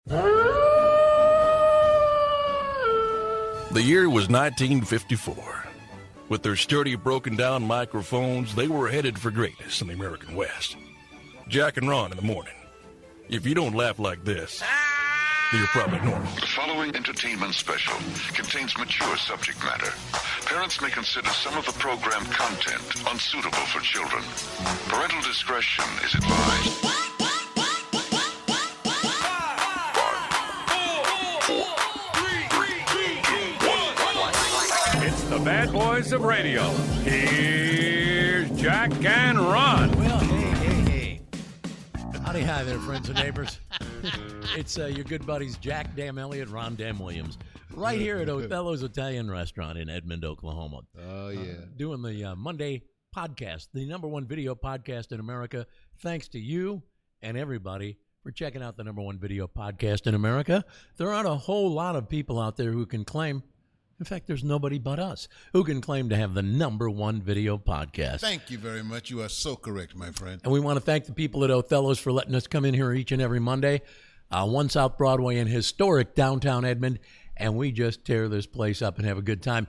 The year was 1954. With their sturdy, broken-down microphones, they were headed for greatness in the American West. Jack and Ron in the morning. If you don't laugh like this, you're probably normal. The following entertainment special contains mature subject matter. Parents may consider some of the program content unsuitable for children. Parental discretion is advised. The bad boys of radio. Here's Jack and Ron. Well, hey. Howdy, hi there, friends and neighbors. It's your good buddies, Jack Dam Elliott, Ron Dam Williams, right here at Othello's Italian Restaurant in Edmond, Oklahoma. Oh, yeah. Doing the Monday podcast, the #1 video podcast in America. Thanks to you and everybody for checking out the #1 video podcast in America. There aren't a whole lot of people out there who can claim, in fact, there's nobody but us who can claim to have the #1 video podcast. Thank you very much. You are so correct, my friend. And we want to thank the people at Othello's for letting us come in here each and every Monday. 1 South Broadway in historic downtown Edmond, and we just tear this place up and have a good time.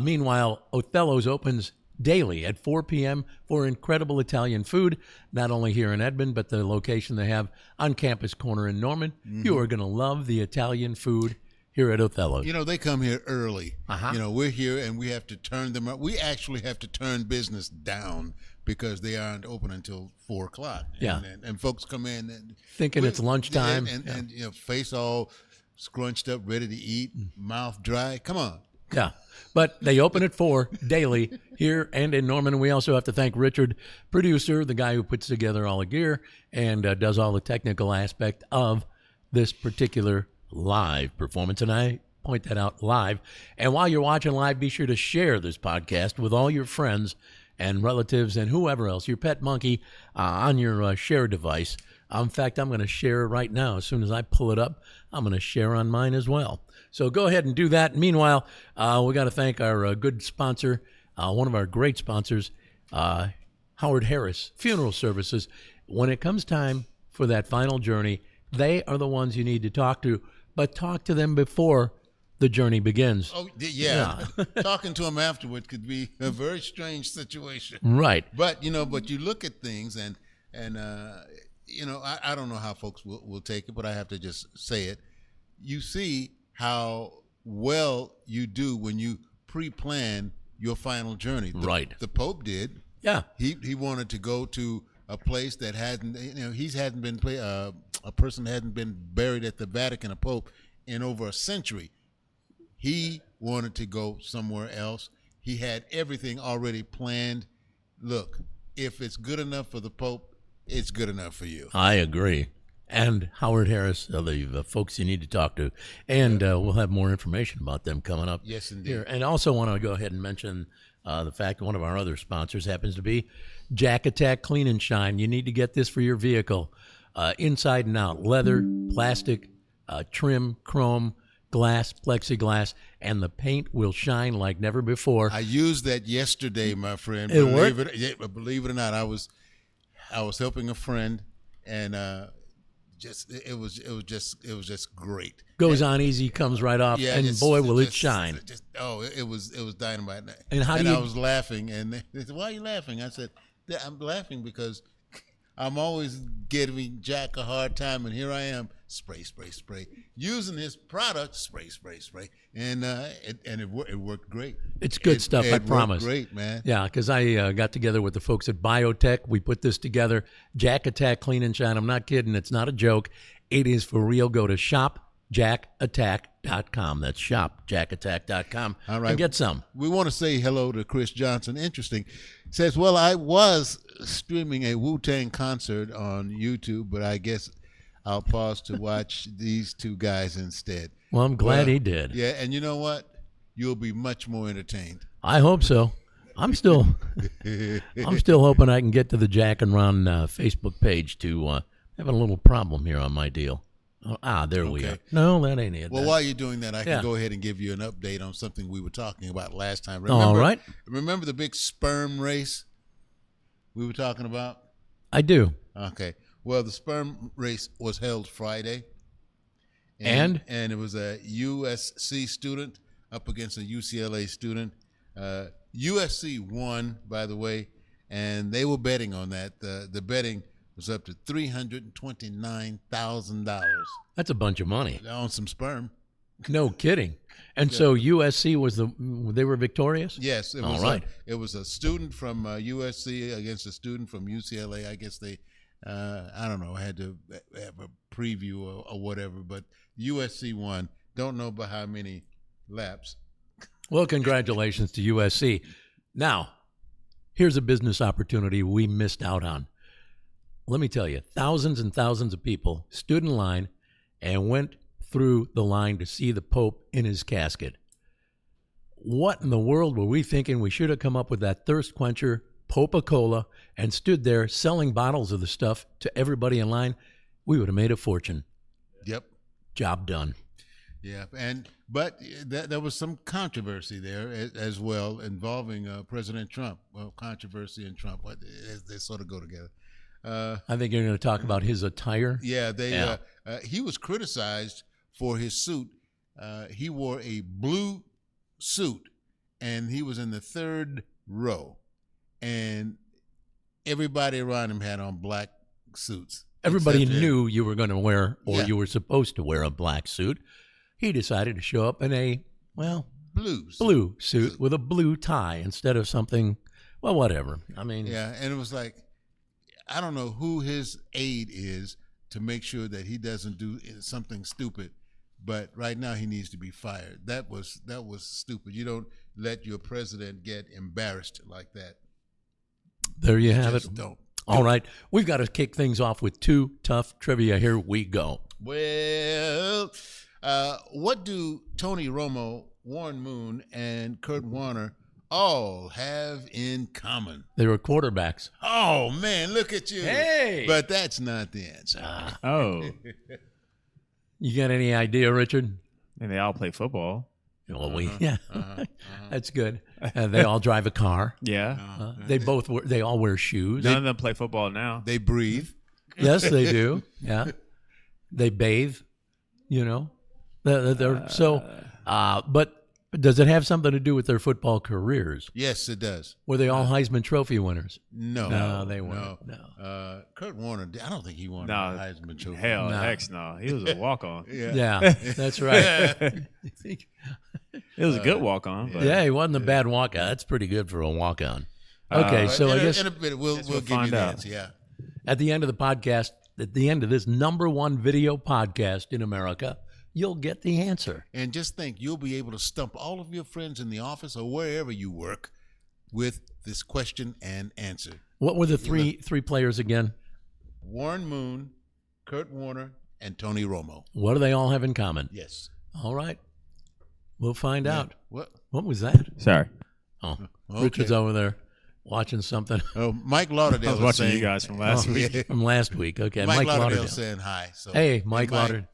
Meanwhile, Othello's opens daily at 4 p.m. for incredible Italian food, not only here in Edmond, but the location they have on Campus Corner in Norman. Mm-hmm. You are going to love the Italian food here at Othello's. You know, they come here early. Uh-huh. You know, we're here and we have to turn them up. We actually have to turn business down because they aren't open until 4 o'clock. Yeah. And folks come in and thinking it's lunchtime. And you know, face all scrunched up, ready to eat, mouth dry. Come on. Yeah. But they open at 4 daily here and in Norman. And we also have to thank Richard, producer, the guy who puts together all the gear and does all the technical aspect of this particular live performance, and I point that out live. And while you're watching live, be sure to share this podcast with all your friends and relatives and whoever else, your pet monkey, on your share device. In fact, I'm going to share right now. As soon as I pull it up, I'm going to share on mine as well. So go ahead and do that. Meanwhile, we got to thank our good sponsor, one of our great sponsors, Howard Harris Funeral Services. When it comes time for that final journey, they are the ones you need to talk to. But talk to them before the journey begins. Oh, yeah. Talking to them afterward could be a very strange situation. Right. But, you know, you look at things and you know, I don't know how folks will take it, but I have to just say it. You see how well you do when you pre-plan your final journey. Right. The Pope did. Yeah. He wanted to go to a place that hadn't, you know, a person hadn't been buried at the Vatican, a pope, in over a century. He wanted to go somewhere else. He had everything already planned. Look, if it's good enough for the Pope, it's good enough for you. I agree. And Howard Harris are the folks you need to talk to. And we'll have more information about them coming up. Yes, indeed. Here. And also want to go ahead and mention the fact that one of our other sponsors happens to be Jack Attack Clean and Shine. You need to get this for your vehicle. Inside and out, leather, plastic, trim, chrome, glass, plexiglass, and the paint will shine like never before. I used that yesterday, my friend. It worked? Believe it or not, I was helping a friend, and it was just great. Goes on easy, comes right off, and boy, will it shine. It was dynamite. And I was laughing, and they said, "Why are you laughing?" I said, "I'm laughing because I'm always giving Jack a hard time, and here I am, spray, using his product, spray, and it worked great. It's good stuff, I promise. Great, man. Yeah, because I got together with the folks at Biotech. We put this together. Jack Attack Clean and Shine. I'm not kidding. It's not a joke. It is for real. Go to shopjackattack.com. That's shopjackattack.com. All right. And get some. We want to say hello to Chris Johnson. Interesting. Says, well, I was streaming a Wu-Tang concert on YouTube, but I guess I'll pause to watch these two guys instead. Well, I'm glad he did. Yeah, and you know what? You'll be much more entertained. I hope so. I'm still hoping I can get to the Jack and Ron Facebook page to having a little problem here on my deal. There we are. No, that ain't it. Well, while you're doing that, I can go ahead and give you an update on something we were talking about last time. All right. Remember the big sperm race we were talking about? I do. Okay. Well, the sperm race was held Friday, And it was a USC student up against a UCLA student. USC won, by the way, and they were betting on that. The betting was up to $329,000 that's a bunch of money. on some sperm. No kidding. And so USC they were victorious? Yes, it All was. right. It was a student from USC against a student from UCLA. I guess they, I don't know, had to have a preview or whatever. But USC won. Don't know by how many laps. Well, congratulations to USC. Now, here's a business opportunity we missed out on. Let me tell you, thousands and thousands of people stood in line and went through the line to see the Pope in his casket. What in the world were we thinking? We should have come up with that thirst quencher, Pope-a-Cola, and stood there selling bottles of the stuff to everybody in line. We would have made a fortune. Yep. Job done. Yeah, but there was some controversy there as well involving President Trump. Well, controversy and Trump, they sort of go together. I think you're going to talk about his attire. Yeah, he was criticized for his suit. He wore a blue suit, and he was in the third row, and everybody around him had on black suits. Everybody except him. knew you were going to wear, or Yeah. you were supposed to wear, a black suit. He decided to show up in a, blue suit with a blue tie instead of something, whatever. I mean, Yeah, and it was like, I don't know who his aide is to make sure that he doesn't do something stupid, but right now he needs to be fired. That was stupid. You don't let your president get embarrassed like that. there you have it. Just don't. All right. We've got to kick things off with two tough trivia. Here we go. Well, what do Tony Romo, Warren Moon, and Kurt Warner all have in common? They were quarterbacks. Oh, man, look at you. Hey! But that's not the answer. Oh, You got any idea, Richard? and they all play football. Well, that's good. They all drive a car. Yeah. They all wear shoes. None of them play football now. They breathe. Yes, they do. Yeah. They bathe, But does it have something to do with their football careers? Yes, it does. Were they all Heisman Trophy winners? No. No, they weren't. No. Kurt Warner, I don't think he won No. a Heisman Trophy. Hell, No. heck no. He was a walk-on. Yeah, that's right. It was a good walk-on. But Yeah, he wasn't a bad walk-on. That's pretty good for a walk-on. Okay, so I guess in a bit we'll give you find the out. answer. Yeah. at the end of the podcast, at the end of this #1 video podcast in America, you'll get the answer. And just think, you'll be able to stump all of your friends in the office or wherever you work with this question and answer. What were the three players again? Warren Moon, Kurt Warner, and Tony Romo. What do they all have in common? Yes. All right. We'll find out. What? What was that? sorry. Oh, Okay. Richard's over there watching something Oh, Mike Lauderdale I was is watching saying, you guys from last week. Yeah. from last week. Okay, Mike Lauderdale Lauderdale. saying hi. So, Hey, Mike Mike, Lauderdale.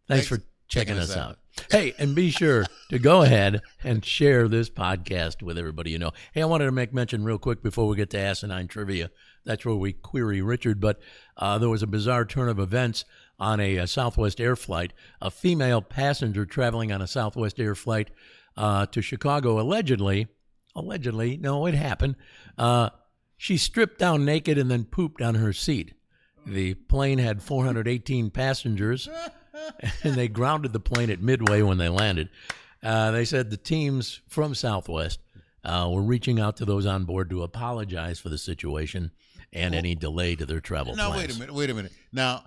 Thanks for checking checking us us out. Hey, and be sure to go ahead and share this podcast with everybody you know. Hey, I wanted to make mention real quick before we get to Asinine Trivia. That's where we query Richard, but there was a bizarre turn of events on a Southwest Air flight. A female passenger traveling on a Southwest Air flight to Chicago allegedly, no, it happened. She stripped down naked and then pooped on her seat. The plane had 418 passengers, and they grounded the plane at Midway when they landed. They said the teams from Southwest were reaching out to those on board to apologize for the situation and any delay to their travel Now, plans. wait a minute. Now,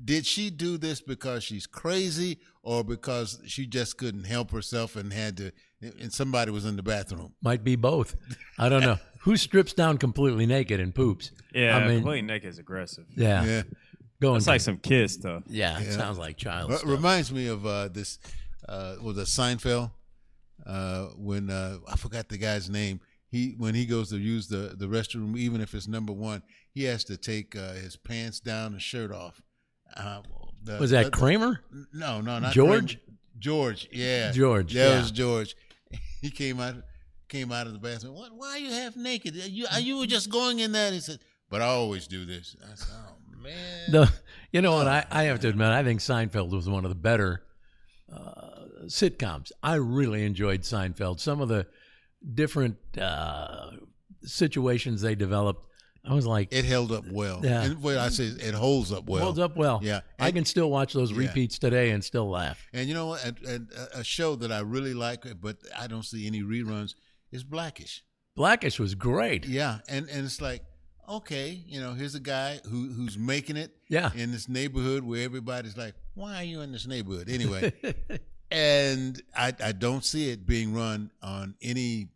did she do this because she's crazy or because she just couldn't help herself and somebody was in the bathroom? Might be both. I don't know. Who strips down completely naked and poops? Yeah, I mean, completely naked is aggressive. yeah. Yeah. Going. It's like some kid stuff. Yeah, it sounds like child stuff. Reminds me of this, was it Seinfeld? When I forgot the guy's name. When he goes to use the restroom, even if it's number one, he has to take his pants down and shirt off. Was that Kramer? No, not George? Kramer. George, yeah. George, That yeah. was George. He came out of the bathroom. What? Why are you half naked? You were just going in there. He said, "But I always do this." I said, "Oh man." You know what? I have to admit, I think Seinfeld was one of the better sitcoms. I really enjoyed Seinfeld. Some of the different situations they developed, I was like, it held up well. Yeah. And what I say, it holds up well. Holds up well. Yeah. I can still watch those repeats today and still laugh. And you know what? And a show that I really like, but I don't see any reruns, is Blackish. Blackish was great. Yeah, and it's like, okay, here's a guy who's making it Yeah. in this neighborhood where everybody's like, why are you in this neighborhood? Anyway, and I don't see it being run on anywhere.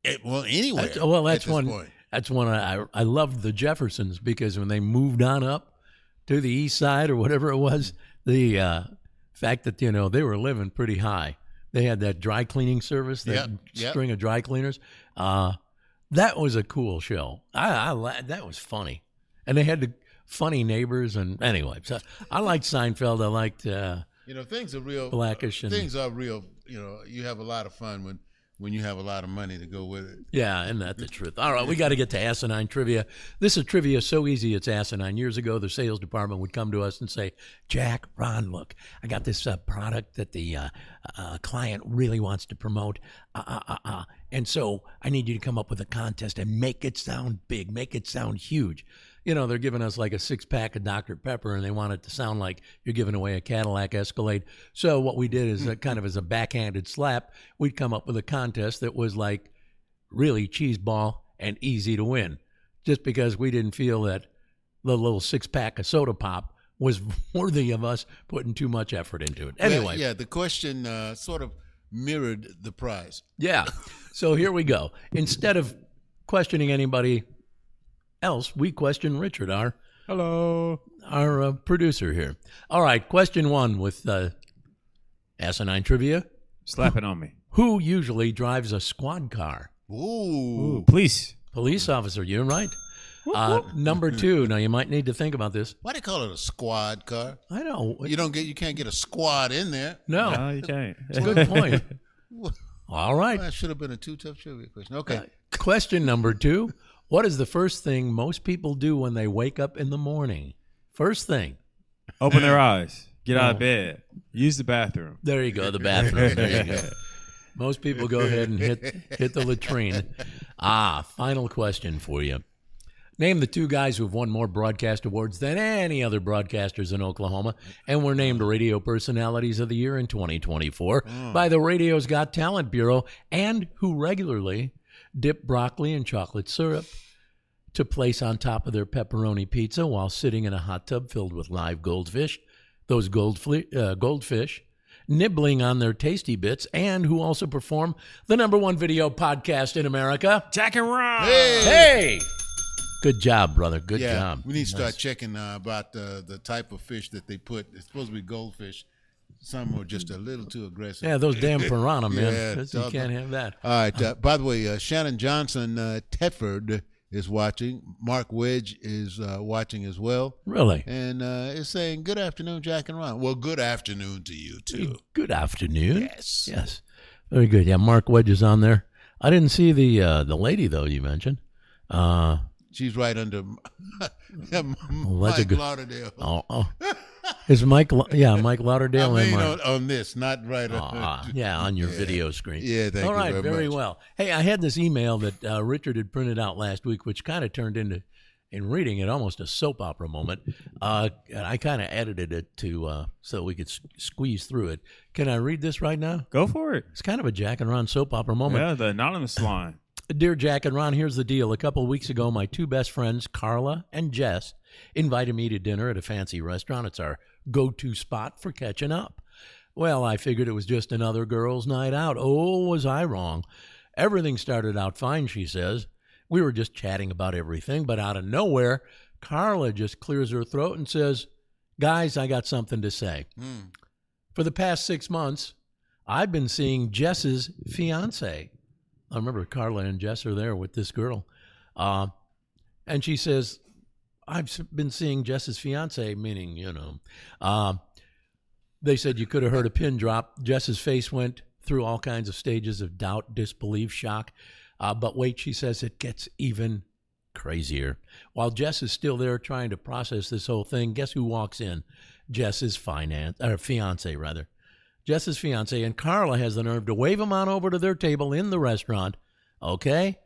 That's one. Point. That's one I loved the Jeffersons, because when they moved on up to the east side or whatever it was, the fact that they were living pretty high. They had that dry cleaning service, that string of dry cleaners. That was a cool show. That was funny, and they had the funny neighbors. And anyway, so I liked Seinfeld. I liked things are real. Blackish. Things are real. You have a lot of fun when you have a lot of money to go with it. Yeah, isn't that the truth? All right, we got to get to asinine trivia. This is trivia so easy it's asinine. Years ago, the sales department would come to us and say, Jack, Ron, look, I got this product that the client really wants to promote, and so I need you to come up with a contest and make it sound big, make it sound huge. They're giving us like a 6-pack of Dr. Pepper, and they want it to sound like you're giving away a Cadillac Escalade. So what we did is kind of as a backhanded slap, we'd come up with a contest that was like really cheeseball and easy to win, just because we didn't feel that the little 6-pack of soda pop was worthy of us putting too much effort into it. Anyway. Yeah, the question sort of mirrored the prize. Yeah. So here we go. Instead of questioning anybody else, we question Richard, our producer here. All right, question 1 with asinine trivia. Slap it on me. Who usually drives a squad car? Ooh. Police. Police officer, you're right. Number 2, now you might need to think about this. Why do they call it a squad car? I know. You can't get a squad in there. No, you can't. it's a good point. All right. That should have been a too tough trivia question. Okay. Question number 2. What is the first thing most people do when they wake up in the morning? First thing. Open their eyes. Get out of bed. Use the bathroom. There you go, the bathroom. There you go. Most people go ahead and hit the latrine. Final question for you. Name the 2 guys who have won more broadcast awards than any other broadcasters in Oklahoma and were named Radio Personalities of the Year in 2024 by the Radio's Got Talent Bureau, and who regularly dip broccoli in chocolate syrup to place on top of their pepperoni pizza while sitting in a hot tub filled with live goldfish, those goldfish nibbling on their tasty bits, and who also perform the #1 video podcast in America, Jack and Ron. Hey! Good job, brother. Good job. We need to start checking about the type of fish that they put. It's supposed to be goldfish. Some are just a little too aggressive. Yeah, those damn piranha, man. Yeah, You can't have that. All right. By the way, Shannon Johnson Tedford is watching. Mark Wedge is watching as well. Really? And is saying, good afternoon, Jack and Ron. Well, good afternoon to you, too. Good afternoon. Yes. Yes. Very good. Yeah, Mark Wedge is on there. I didn't see the lady, though, you mentioned. She's right under that's Mike Lauderdale. Oh. Is Mike Lauderdale. I mean, on this, not right on. Yeah, on your video screen. Yeah, thank you All right, very much. well. Hey, I had this email that Richard had printed out last week, which kind of turned into, in reading it, almost a soap opera moment. And I kind of edited it to so we could squeeze through it. Can I read this right now? Go for it. It's kind of a Jack and Ron soap opera moment. Yeah, the anonymous line. Dear Jack and Ron, here's the deal. A couple of weeks ago, my 2 best friends, Carla and Jess, invited me to dinner at a fancy restaurant. It's our go-to spot for catching up. Well, I figured it was just another girls' night out. Oh, was I wrong. Everything started out fine, she says. We were just chatting about everything, but out of nowhere, Carla just clears her throat and says, guys, I got something to say. For the past 6 months, I've been seeing Jess's fiancé. I remember Carla and Jess are there with this girl. And she says, I've been seeing Jess's fiance, meaning, they said you could have heard a pin drop. Jess's face went through all kinds of stages of doubt, disbelief, shock. But wait, she says it gets even crazier. While Jess is still there trying to process this whole thing, guess who walks in? Jess's fiance, rather. Jess's fiance, and Carla has the nerve to wave him on over to their table in the restaurant. Okay?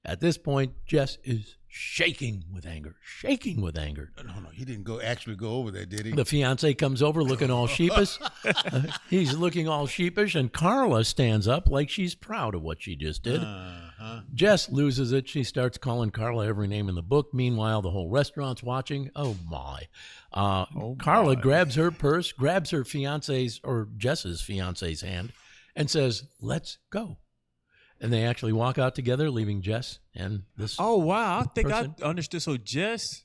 At this point, Jess is shaking with anger. No, he didn't actually go over there, did he? The fiance comes over looking all sheepish. He's looking all sheepish, and Carla stands up like she's proud of what she just did. Jess loses it. She starts calling Carla every name in the book. Meanwhile, the whole restaurant's watching. Oh, my. Carla grabs her purse, grabs her fiance's or Jess's fiance's hand, and says, "Let's go." And they actually walk out together, leaving Jess and this. Oh, wow. I think person. I understood. So Jess.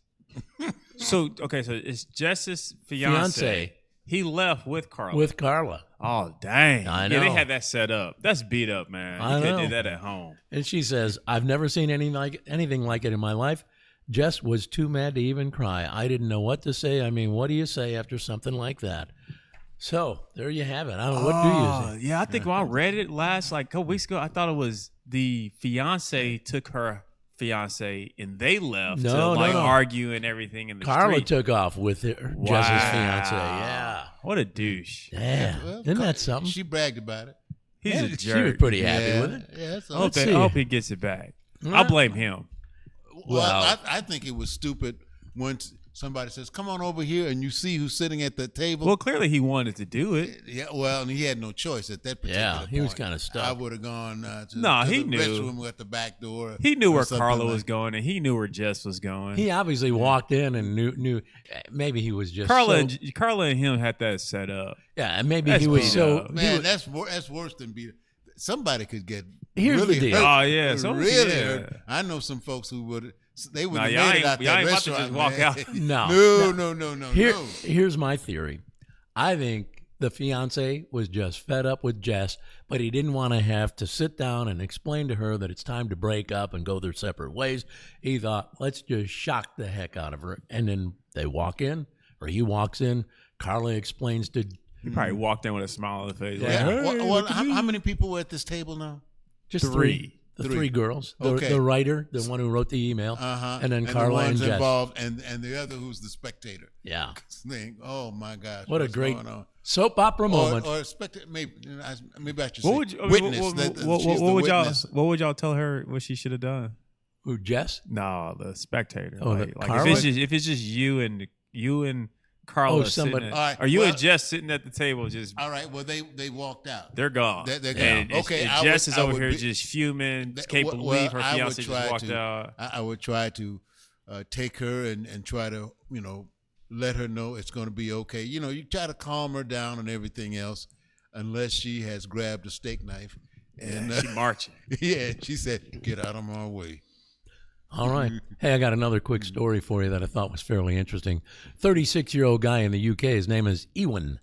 So it's Jess's fiance. He left with Carla. With Carla. Oh, dang. I know. Yeah, they had that set up. That's beat up, man. I You could know. do that at home. And she says, "I've never seen anything like it in my life." Jess was too mad to even cry. I didn't know what to say. I mean, what do you say after something like that? So there you have it. I don't know. What do you say? Yeah, I think when I read it last, like a couple weeks ago, I thought it was the fiance took her fiance and they left to argue and everything in the Carla street. took off with her, Jess's fiance. Yeah. What a douche. Yeah. Well, Isn't that something? She bragged about it. He's a She was jerk. pretty happy with it. Yeah, so I hope he gets it back. I blame him. Well, I think it was stupid once somebody says, "Come on over here," and you see who's sitting at the table. Well, clearly he wanted to do it. Yeah, well, and he had no choice at that particular point. He was kind of stuck. I would have gone to he the knew. restroom at the back door. He knew or where something Carla like was going, and he knew where Jess was going. He obviously walked in and knew. Maybe he was just Carla and him had that set up. Yeah, and maybe That's he was beat so. up. Man, that's worse than beat. Somebody could get Here's really the deal. hurt. Oh, yeah, really yeah. hurt. I know some folks who would. They would Nah, have y'all made it ain't- out y'all that ain't about to restaurant. just walk man. out. No. Here's my theory. I think the fiance was just fed up with Jess, but he didn't want to have to sit down and explain to her that it's time to break up and go their separate ways. He thought, let's just shock the heck out of her. And then they walk in, or he walks in. Carla explains to. He probably walked in with a smile on the face. Yeah. Like, hey, Well, how many people were at this table now? Just Three. The three girls. Okay. The writer, the one who wrote the email, and then Carla the ones and Jess. involved, and the other who's the spectator. Yeah. Think, oh my gosh, What a what's great going on? soap opera moment. Or spectator, maybe I should What say would you, witness. what would y'all tell her what she should have done? Who, Jess? No, the spectator. Oh, like Carla? if it's just you and Carla somebody- sitting, All right, or you well- and Jess sitting at the table, just All right, well they walked out. they're gone. They're gone. And Okay, and I Jess would- is I over would here be- just fuming. Can't Well, believe her I would fiance just try walked to- out. I would try to take her and try to let her know it's going to be okay. You try to calm her down and everything else, unless she has grabbed a steak knife. And She marching. yeah, she said, "Get out of my way." All right. Hey, I got another quick story for you that I thought was fairly interesting. 36-year-old guy in the UK, his name is Ewan.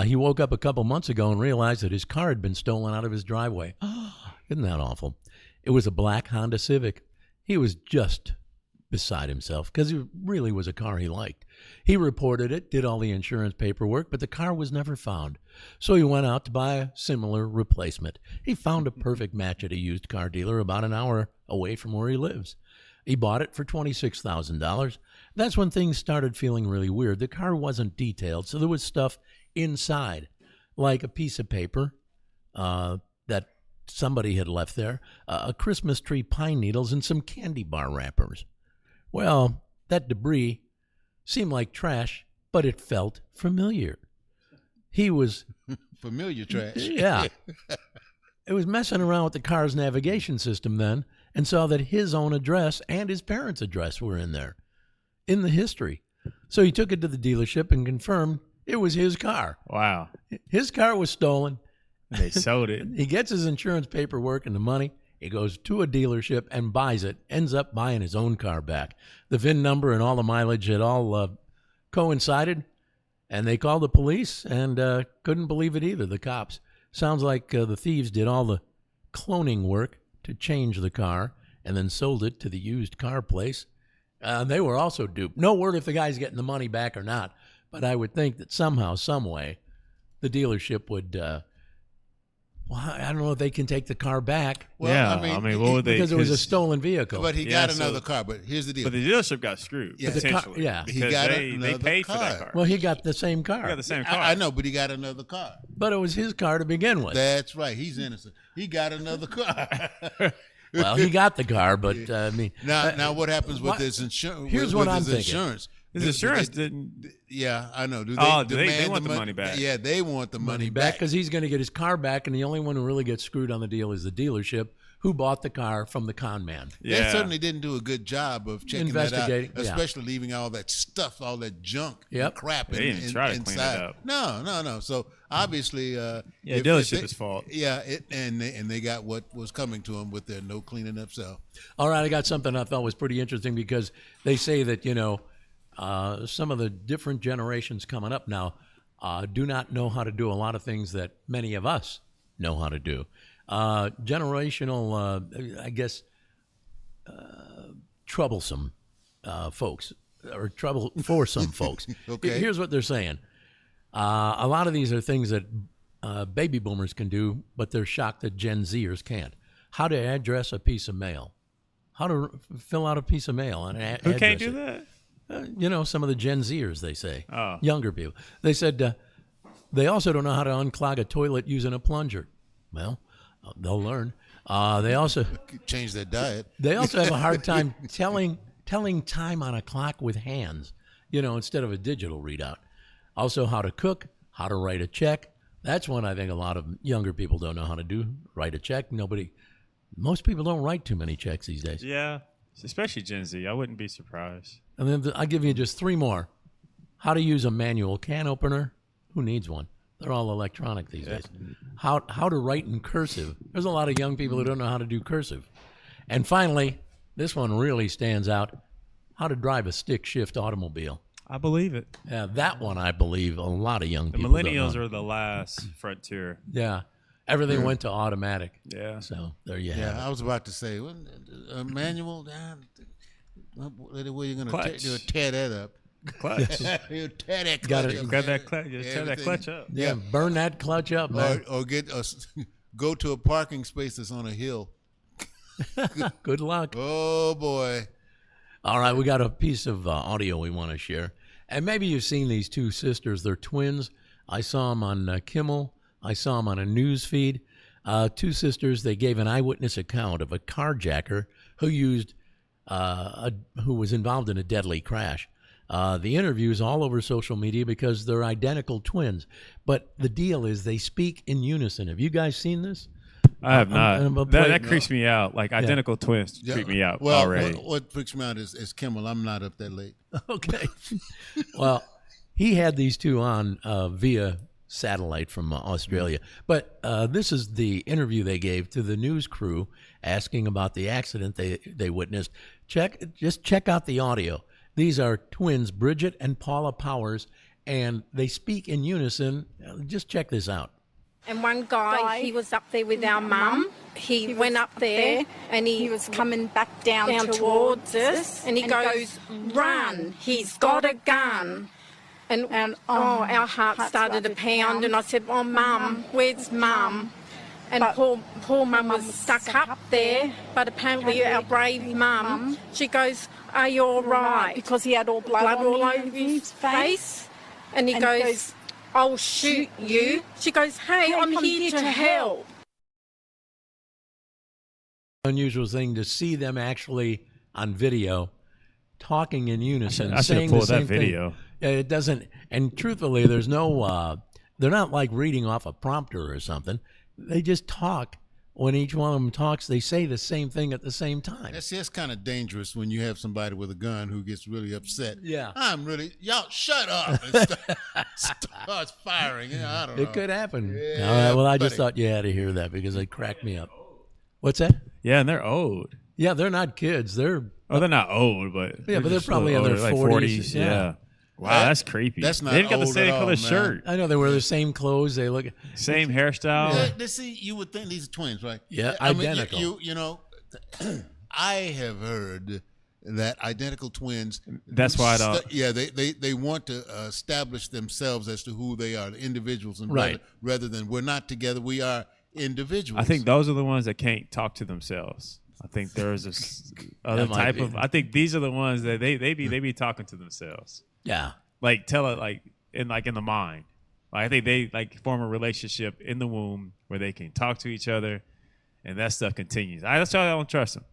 He woke up a couple months ago and realized that his car had been stolen out of his driveway. Isn't that awful? It was a black Honda Civic. He was just beside himself because it really was a car he liked. He reported it, did all the insurance paperwork, but the car was never found. So he went out to buy a similar replacement. He found a perfect match at a used car dealer about an hour away from where he lives. He bought it for $26,000. That's when things started feeling really weird. The car wasn't detailed, so there was stuff inside, like a piece of paper that somebody had left there, a Christmas tree, pine needles, and some candy bar wrappers. Well, that debris seemed like trash, but it felt familiar. He was... Familiar trash. Yeah. It was messing around with the car's navigation system then and saw that his own address and his parents' address were in there, in the history. So he took it to the dealership and confirmed it was his car. Wow. His car was stolen. They sold it. He gets his insurance paperwork and the money. He goes to a dealership and buys it, ends up buying his own car back. The VIN number and all the mileage had all coincided, and they called the police and couldn't believe it either, the cops. Sounds like the thieves did all the cloning work to change the car and then sold it to the used car place. They were also duped. No word if the guy's getting the money back or not, but I would think that somehow, some way, the dealership would Well, I don't know if they can take the car back. Well, yeah, I mean, what would they? Because it was a stolen vehicle. But he Yeah, got so- another car. But here's the deal. But the dealership got screwed. Yeah. Potentially. Yeah. He Because got they another paid for that car. car. Well, he got the same car. He got the same car. I know, but he got another car. But it was his car to begin with. That's right. He's innocent. He got another car. Well, he got the car, but I mean, Now what happens with what- his insurance? here's what I'm thinking. Insurance. His insurance didn't. Yeah, I know. Do Oh, they they demand want the money back. Yeah, they want the money back back. because he's going to get his car back, and the only one who really gets screwed on the deal is the dealership who bought the car from the con man. They Yeah. certainly didn't do a good job of checking that out, Investigating, yeah. especially leaving all that stuff, all that junk, Yep. and crap They didn't try to clean it inside. up. No. So obviously, dealership's fault. Yeah, and they got what was coming to them with their no cleaning up self. All right, I got something I thought was pretty interesting because they say that, some of the different generations coming up now do not know how to do a lot of things that many of us know how to do. Generational, I guess, troublesome folks, or trouble for some folks. Okay. Here's what they're saying. A lot of these are things that baby boomers can do, but they're shocked that Gen Zers can't. How to address a piece of mail. How to fill out a piece of mail. And Who can't address do it. that? Some of the Gen Zers, they say. Oh. Younger people. They said they also don't know how to unclog a toilet using a plunger. Well, they'll learn. They also Change their diet. have a hard time telling time on a clock with hands, instead of a digital readout. Also, how to cook, how to write a check. That's one I think a lot of younger people don't know how to do. Write a check. Most people don't write too many checks these days. Yeah, especially Gen Z. I wouldn't be surprised. And then I'll give you just three more. How to use a manual can opener. Who needs one? They're all electronic these days. How to write in cursive. There's a lot of young people who don't know how to do cursive. And finally, this one really stands out. How to drive a stick shift automobile. I believe it. Yeah, that one I believe a lot of young The people don't millennials know. are the last frontier. Yeah, everything went to automatic. Yeah. So there you Yeah, have I was about to say, a manual. Where you gonna Clutch. tear that up? Clutch. You tear that Got clutch it. up, Got man. that clutch. Just tear that Everything. clutch up. it. Yeah, burn that clutch up, man. Or go to a parking space that's on a hill. Good luck. Oh boy. All right, we got a piece of audio we want to share. And maybe you've seen these two sisters. They're twins. I saw them on Kimmel. I saw them on a news feed. Two sisters, they gave an eyewitness account of a carjacker who was involved in a deadly crash. The interview is all over social media because they're identical twins. But the deal is they speak in unison. Have you guys seen this? I have not. I'm a that play- creeps me out. Like identical twins creep me out Well, already. what freaks me out is Kimmel. I'm not up that late. Okay. Well, he had these two on via satellite from Australia. But this is the interview they gave to the news crew asking about the accident they witnessed. Just check out the audio. These are twins, Bridget and Paula Powers, and they speak in unison. Just check this out. And one guy, he was up there with our mum. He went up there and he was coming back down towards us and he goes, "Run, he's got a gun." And our heart started to pound and I said, "Oh, Mum, where's Mum?" And poor Mum was stuck up there, but apparently our brave Mum, she goes, "Are you all right?" because he had all blood all on over his face. And he goes, "I'll shoot you." She goes, "Hey, I'm here to help." Unusual thing to see them actually on video talking in unison. I should saying have the pulled that same thing. video. It doesn't, and truthfully, there's no, they're not like reading off a prompter or something. They just talk. When each one of them talks, they say the same thing at the same time. That's kind of dangerous when you have somebody with a gun who gets really upset. Yeah. Y'all shut up and starts firing. I don't know. It could happen. Yeah, All right, well, I just buddy. thought you had to hear that because it cracked me up. What's that? Yeah, and they're old. Yeah, they're not kids. They're They're not old, but Yeah, but they're just a probably in little their older, 40s, Yeah. yeah. Wow, That- that's creepy. that's not They've got the old same at all, color man. shirt, I know they wear the same clothes. They look. same hairstyle. See, you would think these are twins, right? Yeah, I mean, identical. you know, I have heard that identical twins. That's why I don't. They want to establish themselves as to who they are, the individuals, and Right. rather than we're not together, we are individuals. I think those are the ones that can't talk to themselves. I think there's other type of. I think these are the ones that they be talking to themselves. Yeah, like tell it like in the mind. Like I think they like form a relationship in the womb where they can talk to each other, and that stuff continues. That's why I don't trust them.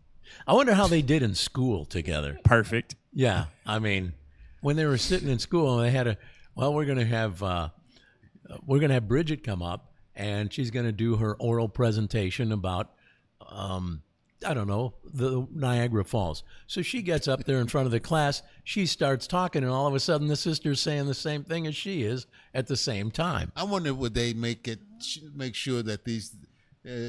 I wonder how they did in school together. Perfect. Yeah, I mean, when they were sitting in school, they had we're gonna have Bridget come up, and she's gonna do her oral presentation about I don't know, the Niagara Falls. So she gets up there in front of the class, she starts talking, and all of a sudden the sister's saying the same thing as she is at the same time. I wonder would they make sure that these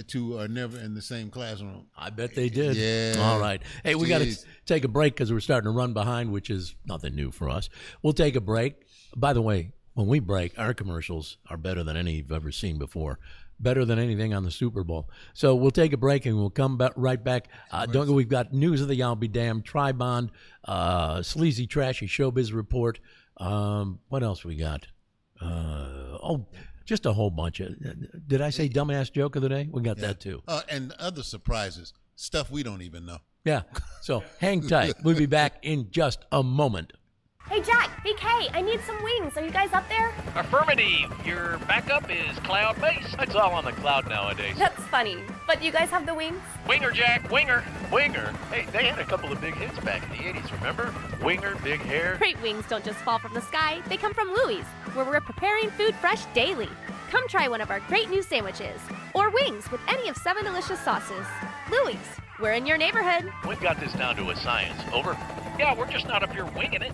two are never in the same classroom. I bet they did. Yeah. All right. Hey, we got to take a break because we're starting to run behind, which is nothing new for us. We'll take a break. By the way, when we break, our commercials are better than any you've ever seen before. Better than anything on the Super Bowl. So we'll take a break and we'll come right back. Don't go. We've got news of the I'll Be Damned, Tri-Bond, Sleazy Trashy Showbiz Report. What else we got? Just a whole bunch of. Did I say dumbass joke of the day? We got that too. And other surprises, stuff we don't even know. Yeah. So hang tight. We'll be back in just a moment. Hey, Jack, BK, I need some wings. Are you guys up there? Affirmative. Your backup is cloud-based. It's all on the cloud nowadays. That's funny. But you guys have the wings? Winger, Jack, winger. Winger. Hey, they had a couple of big hits back in the 80s, remember? Winger, big hair. Great wings don't just fall from the sky. They come from Louie's, where we're preparing food fresh daily. Come try one of our great new sandwiches. Or wings with any of 7 delicious sauces. Louie's, we're in your neighborhood. We've got this down to a science. Over. Yeah, we're just not up here winging it.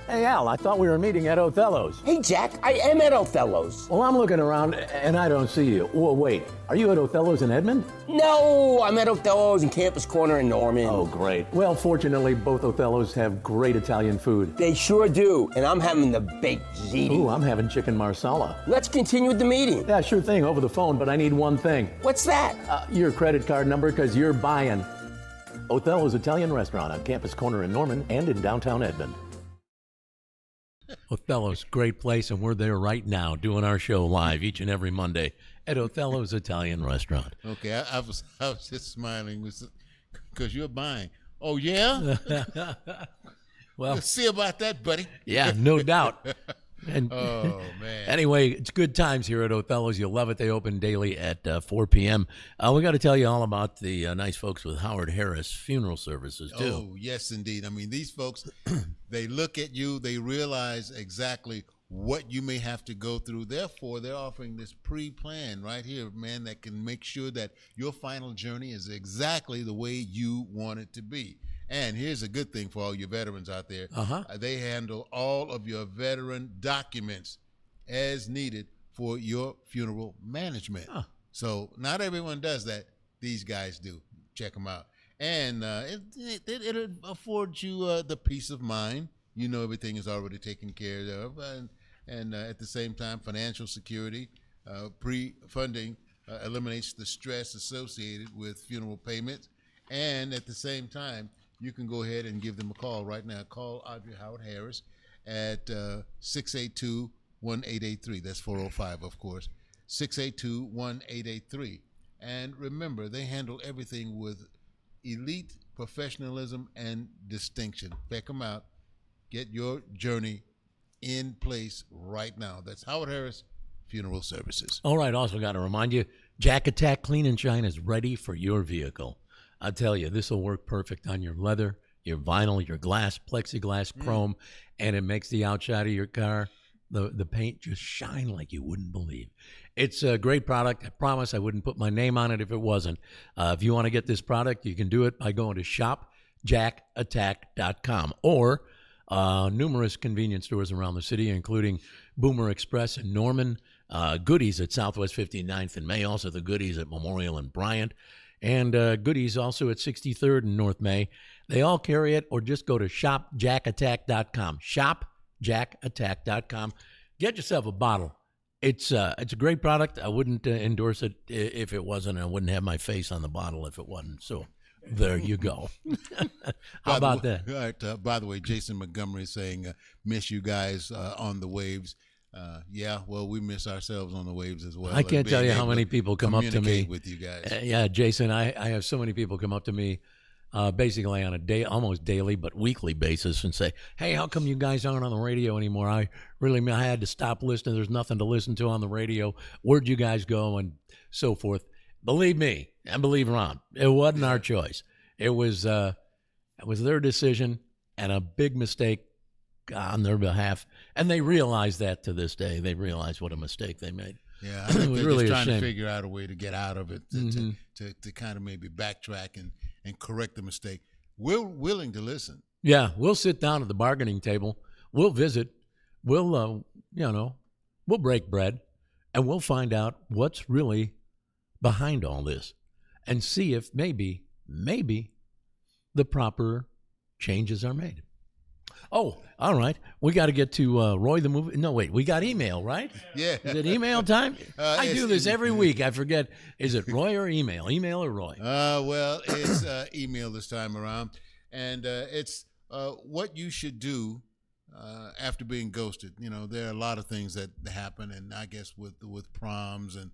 Hey, Al, I thought we were meeting at Othello's. Hey, Jack, I am at Othello's. Well, I'm looking around, and I don't see you. Well, wait, are you at Othello's in Edmond? No, I'm at Othello's in Campus Corner in Norman. Oh, great. Well, fortunately, both Othello's have great Italian food. They sure do, and I'm having the baked ziti. Ooh, I'm having chicken marsala. Let's continue with the meeting. Yeah, sure thing, over the phone, but I need one thing. What's that? Your credit card number, because you're buying. Othello's Italian Restaurant on Campus Corner in Norman and in downtown Edmond. Othello's, great place, and we're there right now doing our show live each and every Monday at Othello's Italian Restaurant. Okay, I was just smiling because you're buying. Oh, yeah? Well, let's see about that, buddy. Yeah, no doubt. And oh, man. Anyway, it's good times here at Othello's. You'll love it. They open daily at 4 p.m. We got to tell you all about the nice folks with Howard Harris Funeral Services, too. Oh, yes, indeed. I mean, these folks, they look at you. They realize exactly what you may have to go through. Therefore, they're offering this pre-plan right here, man, that can make sure that your final journey is exactly the way you want it to be. And here's a good thing for all your veterans out there. They handle all of your veteran documents as needed for your funeral management. So not everyone does that. These guys do. Check them out. And it affords you the peace of mind. You know everything is already taken care of. And at the same time, financial security, pre-funding eliminates the stress associated with funeral payments. And at the same time, you can go ahead and give them a call right now. Call Audrey Howard Harris at 682-1883. That's 405, of course. 682-1883. And remember, they handle everything with elite professionalism and distinction. Check them out. Get your journey in place right now. That's Howard Harris Funeral Services. All right. Also got to remind you, Jack Attack Clean and Shine is ready for your vehicle. I tell you, this will work perfect on your leather, your vinyl, your glass, plexiglass, chrome, and it makes the outside of your car, the paint just shine like you wouldn't believe. It's a great product. I promise I wouldn't put my name on it if it wasn't. If you want to get this product, you can do it by going to shopjackattack.com or numerous convenience stores around the city, including Boomer Express in Norman, Goodies at Southwest 59th and May, also the Goodies at Memorial and Bryant, and Goodies also at 63rd and North May. They all carry it, or just go to shopjackattack.com. Shopjackattack.com. Get yourself a bottle. It's a great product. I wouldn't endorse it if it wasn't. I wouldn't have my face on the bottle if it wasn't. So there you go. How about that? All right. By the way, Jason Montgomery is saying, miss you guys on the waves. yeah, well, we miss ourselves on the waves as well. I can't tell you how many people come up to me. With you guys. Yeah, Jason, I have so many people come up to me basically on a almost daily but weekly basis and say, hey, how come you guys aren't on the radio anymore? I had to stop listening. There's nothing to listen to on the radio. Where'd you guys go? And so forth. Believe me, and believe Ron, it wasn't our choice. It was their decision and a big mistake on their behalf, and they realize that to this day. They realize what a mistake they made. Yeah, I think was they're really just trying a to shame. figure out a way to get out of it, to kind of maybe backtrack and correct the mistake. We're willing to listen. Yeah, we'll sit down at the bargaining table. We'll visit. We'll we'll break bread, and we'll find out what's really behind all this, and see if maybe the proper changes are made. Oh, all right. We got to get to Roy the movie. No, wait. We got email, right? Yeah. Is it email time? I do this every week. I forget. Is it Roy or email? Email or Roy? Well, it's email this time around, and it's what you should do after being ghosted. You know, there are a lot of things that happen, and I guess with proms and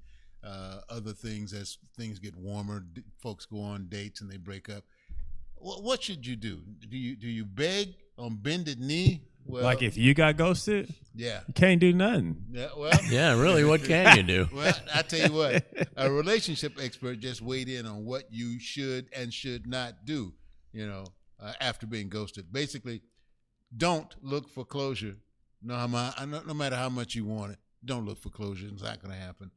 other things, as things get warmer, folks go on dates and they break up. What should you do? Do you beg on bended knee? Well, like if you got ghosted, yeah, you can't do nothing. Yeah, well, yeah, really, what can you do? Well, I tell you what, a relationship expert just weighed in on what you should and should not do. You know, after being ghosted, basically, don't look for closure. No matter how much you want it, don't look for closure. It's not going to happen.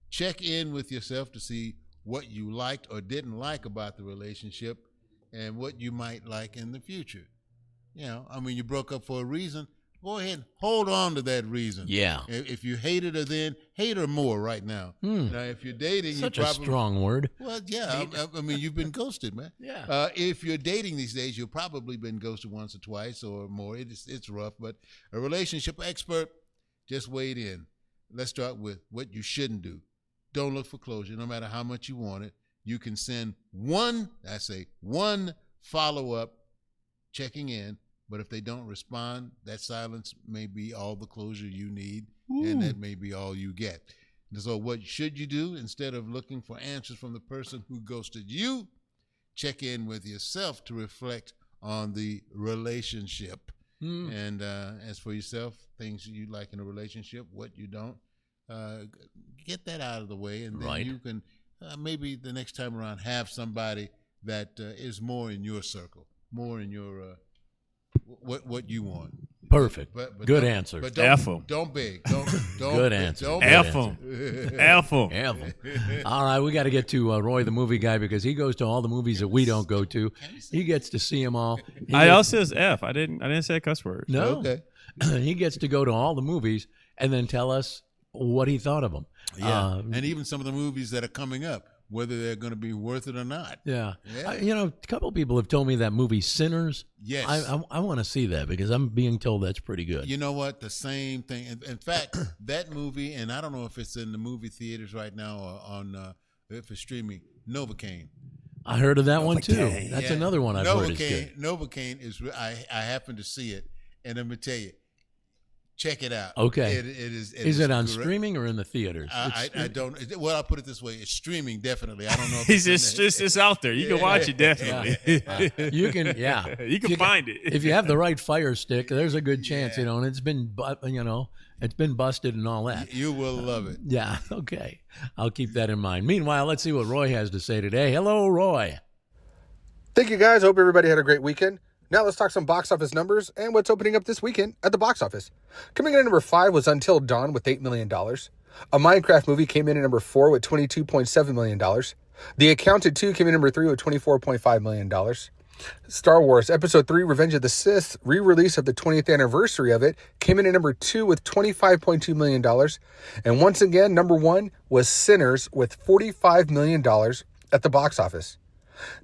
Check in with yourself to see what you liked or didn't like about the relationship, and what you might like in the future. You know, I mean, you broke up for a reason. Go ahead and hold on to that reason. Yeah. If you hated her then, hate her more right now. Now, if you're dating, Such you a probably, strong word. Well, yeah. I mean, you've been ghosted, man. Yeah. If you're dating these days, you've probably been ghosted once or twice or more. It's rough, but a relationship expert just weighed in. Let's start with what you shouldn't do. Don't look for closure, no matter how much you want it. You can send one follow-up checking in, but if they don't respond, that silence may be all the closure you need, and that may be all you get. And so what should you do? Instead of looking for answers from the person who ghosted you, check in with yourself to reflect on the relationship. And as for yourself, things you like in a relationship, what you don't, get that out of the way, and then you can maybe the next time around have somebody that is more in your circle, more in your what you want. Perfect. But good answer. But F 'em. don't beg. Don't. Good answer. Don't F 'em. F 'em. F 'em. All right, we got to get to Roy the movie guy, because he goes to all the movies that we don't go to. He gets to see them all. I also says F. I didn't say a cuss word. No. Okay. He gets to go to all the movies and then tell us what he thought of them. Yeah, and even some of the movies that are coming up, whether they're going to be worth it or not. Yeah. A couple of people have told me that movie Sinners. Yes. I want to see that, because I'm being told that's pretty good. You know what? The same thing. In fact, that movie, and I don't know if it's in the movie theaters right now or on if it's streaming, Novocaine. I heard of that one too. That's another one I've heard is good. Novocaine is. I happened to see it, and I'm gonna tell you, check it out. Okay. It is. Is it on great. streaming or in the theaters? I don't. Well, I'll put it this way: it's streaming definitely. I don't know. If It's out there. You can watch it definitely. You can, You can find it. If you have the right Fire Stick, there's a good chance, and it's been, it's been busted and all that. You will love it. Yeah. Okay. I'll keep that in mind. Meanwhile, let's see what Roy has to say today. Hello, Roy. Thank you, guys. Hope everybody had a great weekend. Now let's talk some box office numbers and what's opening up this weekend at the box office. Coming in at number 5 was Until Dawn with $8 million. A Minecraft movie came in at number 4 with $22.7 million. The Accountant 2 came in at number 3 with $24.5 million. Star Wars Episode 3 Revenge of the Sith, re-release of the 20th anniversary of it, came in at number 2 with $25.2 million. And once again, number 1 was Sinners with $45 million at the box office.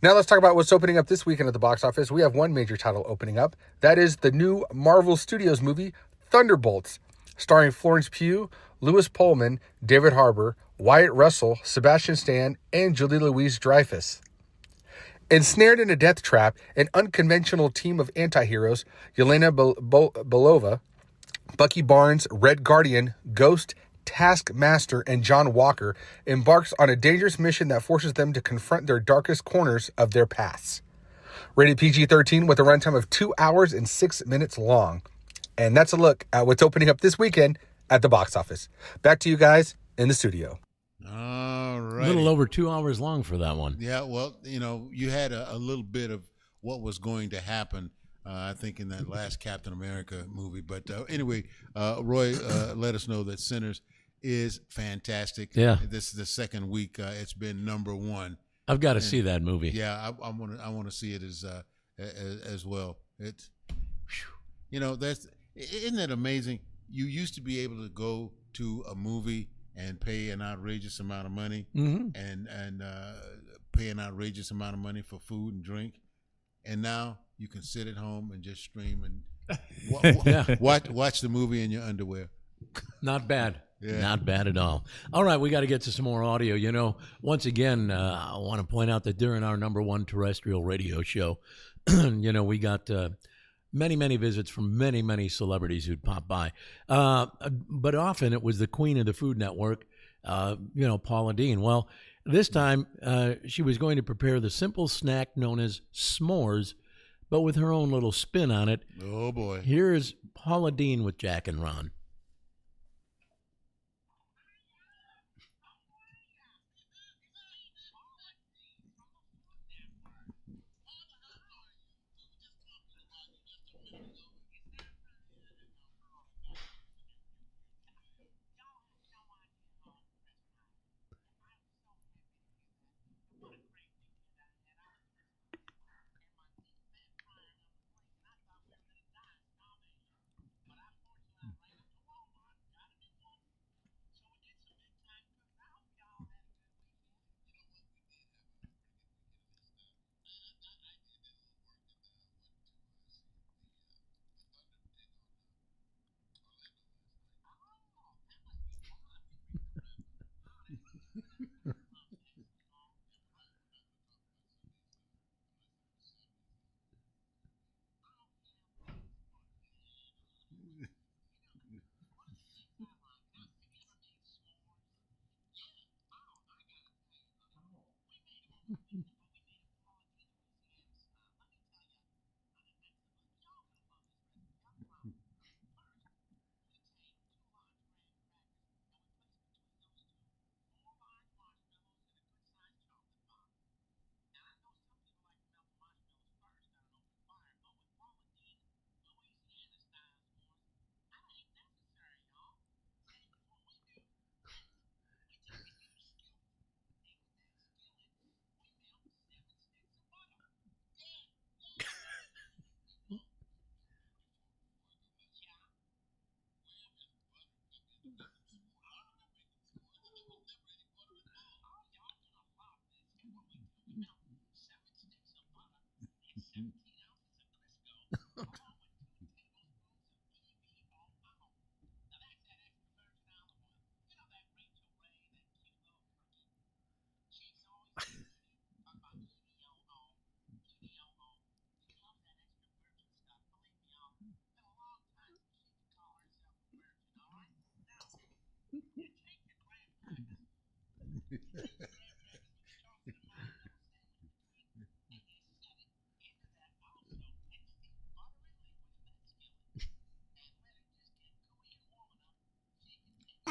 Now let's talk about what's opening up this weekend at the box office. We have one major title opening up. That is the new Marvel Studios movie, Thunderbolts, starring Florence Pugh, Lewis Pullman, David Harbour, Wyatt Russell, Sebastian Stan, and Julie Louis-Dreyfus. Ensnared in a death trap, an unconventional team of anti-heroes, Yelena Belova, Bucky Barnes, Red Guardian, Ghost, Taskmaster, and John Walker embarks on a dangerous mission that forces them to confront their darkest corners of their pasts. Rated PG-13 with a runtime of 2 hours and 6 minutes long. And that's a look at what's opening up this weekend at the box office. Back to you guys in the studio. All right. A little over 2 hours long for that one. Yeah, well, you had a little bit of what was going to happen, I think, in that last Captain America movie. But anyway, Roy let us know that Sinners is fantastic. Yeah. This is the second week. It's been number one. I've got to see that movie. Yeah, I want to see it as well. It's, isn't that amazing? You used to be able to go to a movie and pay an outrageous amount of money, and pay an outrageous amount of money for food and drink, and now you can sit at home and just stream and watch the movie in your underwear. Not bad. Yeah. Not bad at all. All right, we got to get to some more audio. Once again, I want to point out that during our number one terrestrial radio show, we got many, many visits from many, many celebrities who'd pop by. But often it was the queen of the Food Network, Paula Deen. Well, this time she was going to prepare the simple snack known as s'mores, but with her own little spin on it. Oh, boy. Here's Paula Deen with Jack and Ron.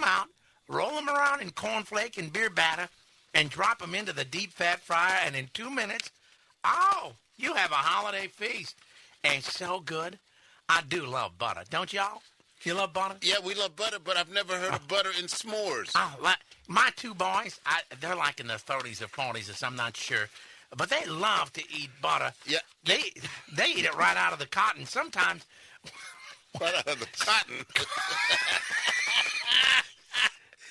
Out, roll them around in cornflake and beer batter, and drop them into the deep fat fryer, and in 2 minutes, you have a holiday feast. And so good. I do love butter, don't y'all? You love butter? Yeah, we love butter, but I've never heard of butter in s'mores. My two boys, they're like in their 30s or 40s or something, I'm not sure. But they love to eat butter. Yeah. They eat it right out of the cotton. Sometimes... Right out of the cotton?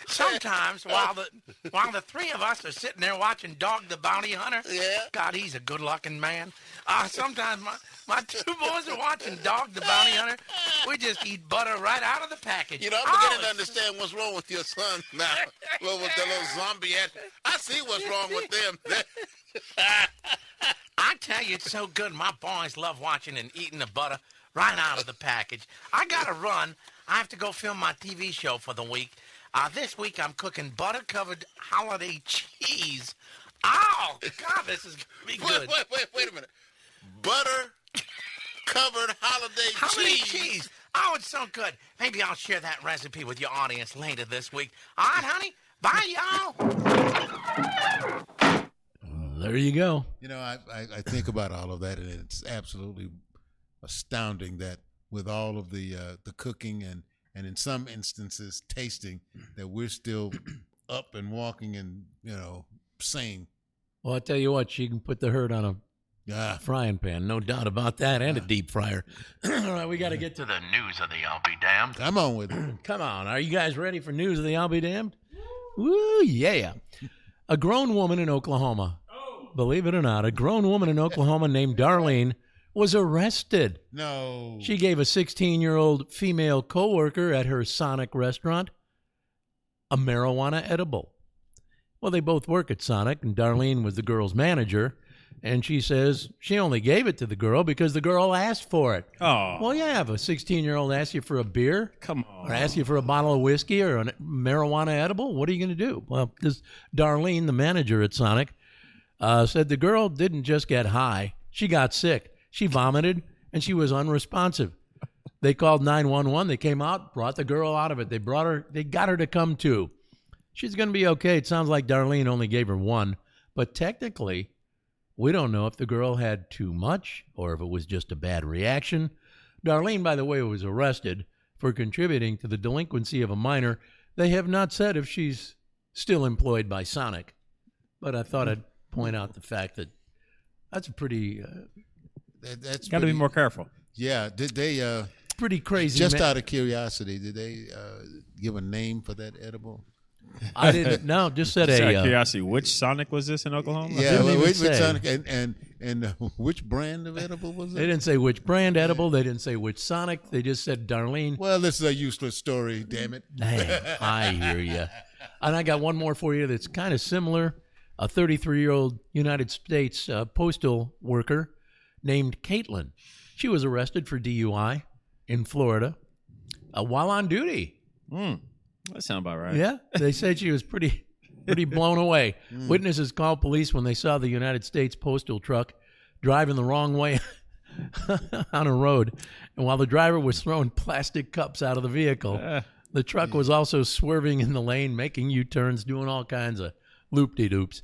Sometimes, while the three of us are sitting there watching Dog the Bounty Hunter, God, he's a good-looking man. Sometimes my two boys are watching Dog the Bounty Hunter. We just eat butter right out of the package. I'm beginning to understand what's wrong with your son now. Well, with the little zombie head, I see what's wrong with them. I tell you, it's so good. My boys love watching and eating the butter right out of the package. I gotta run. I have to go film my TV show for the week. This week I'm cooking butter-covered holiday cheese. Oh, God, this is gonna be good. Wait a minute. Butter-covered holiday cheese. Oh, it's so good. Maybe I'll share that recipe with your audience later this week. All right, honey? Bye, y'all. There you go. You know, I think about all of that, and it's absolutely astounding that with all of the cooking and in some instances tasting, that we're still up and walking and, sane. Well, I'll tell you what, she can put the hurt on a frying pan, no doubt about that, and a deep fryer. All right, we got to get to the news of the I'll be damned. Come on with it. Come on, are you guys ready for news of the I'll be damned? Woo, yeah. A grown woman in Oklahoma, believe it or not, a grown woman in Oklahoma named Darlene was arrested. No. She gave a 16-year-old female coworker at her Sonic restaurant a marijuana edible. Well, they both work at Sonic, and Darlene was the girl's manager, and she says she only gave it to the girl because the girl asked for it. Oh. Well, yeah, if a 16-year-old asks you for a beer, come on, or asks you for a bottle of whiskey or a marijuana edible, what are you going to do? Well, this Darlene, the manager at Sonic, said the girl didn't just get high, she got sick. She vomited, and she was unresponsive. They called 911. They came out, brought the girl out of it. They got her to come to. She's going to be okay. It sounds like Darlene only gave her one, but technically, we don't know if the girl had too much or if it was just a bad reaction. Darlene, by the way, was arrested for contributing to the delinquency of a minor. They have not said if she's still employed by Sonic, but I thought I'd point out the fact that that's a pretty... That's got to be more careful. Yeah. Did they... pretty crazy. Just out of curiosity, did they give a name for that edible? I didn't. No, just said Just out of curiosity, which Sonic was this in Oklahoma? Yeah, which Sonic and which brand of edible was it? They didn't say which brand edible. They didn't say which Sonic. They just said Darlene. Well, this is a useless story, damn it. Dang, I hear you. And I got one more for you that's kind of similar. A 33-year-old United States postal worker named Caitlin. She was arrested for DUI in Florida while on duty. That sounds about right. Yeah, they said she was pretty blown away. Witnesses called police when they saw the United States postal truck driving the wrong way on a road. And while the driver was throwing plastic cups out of the vehicle, the truck was also swerving in the lane, making U-turns, doing all kinds of loop-de-doops.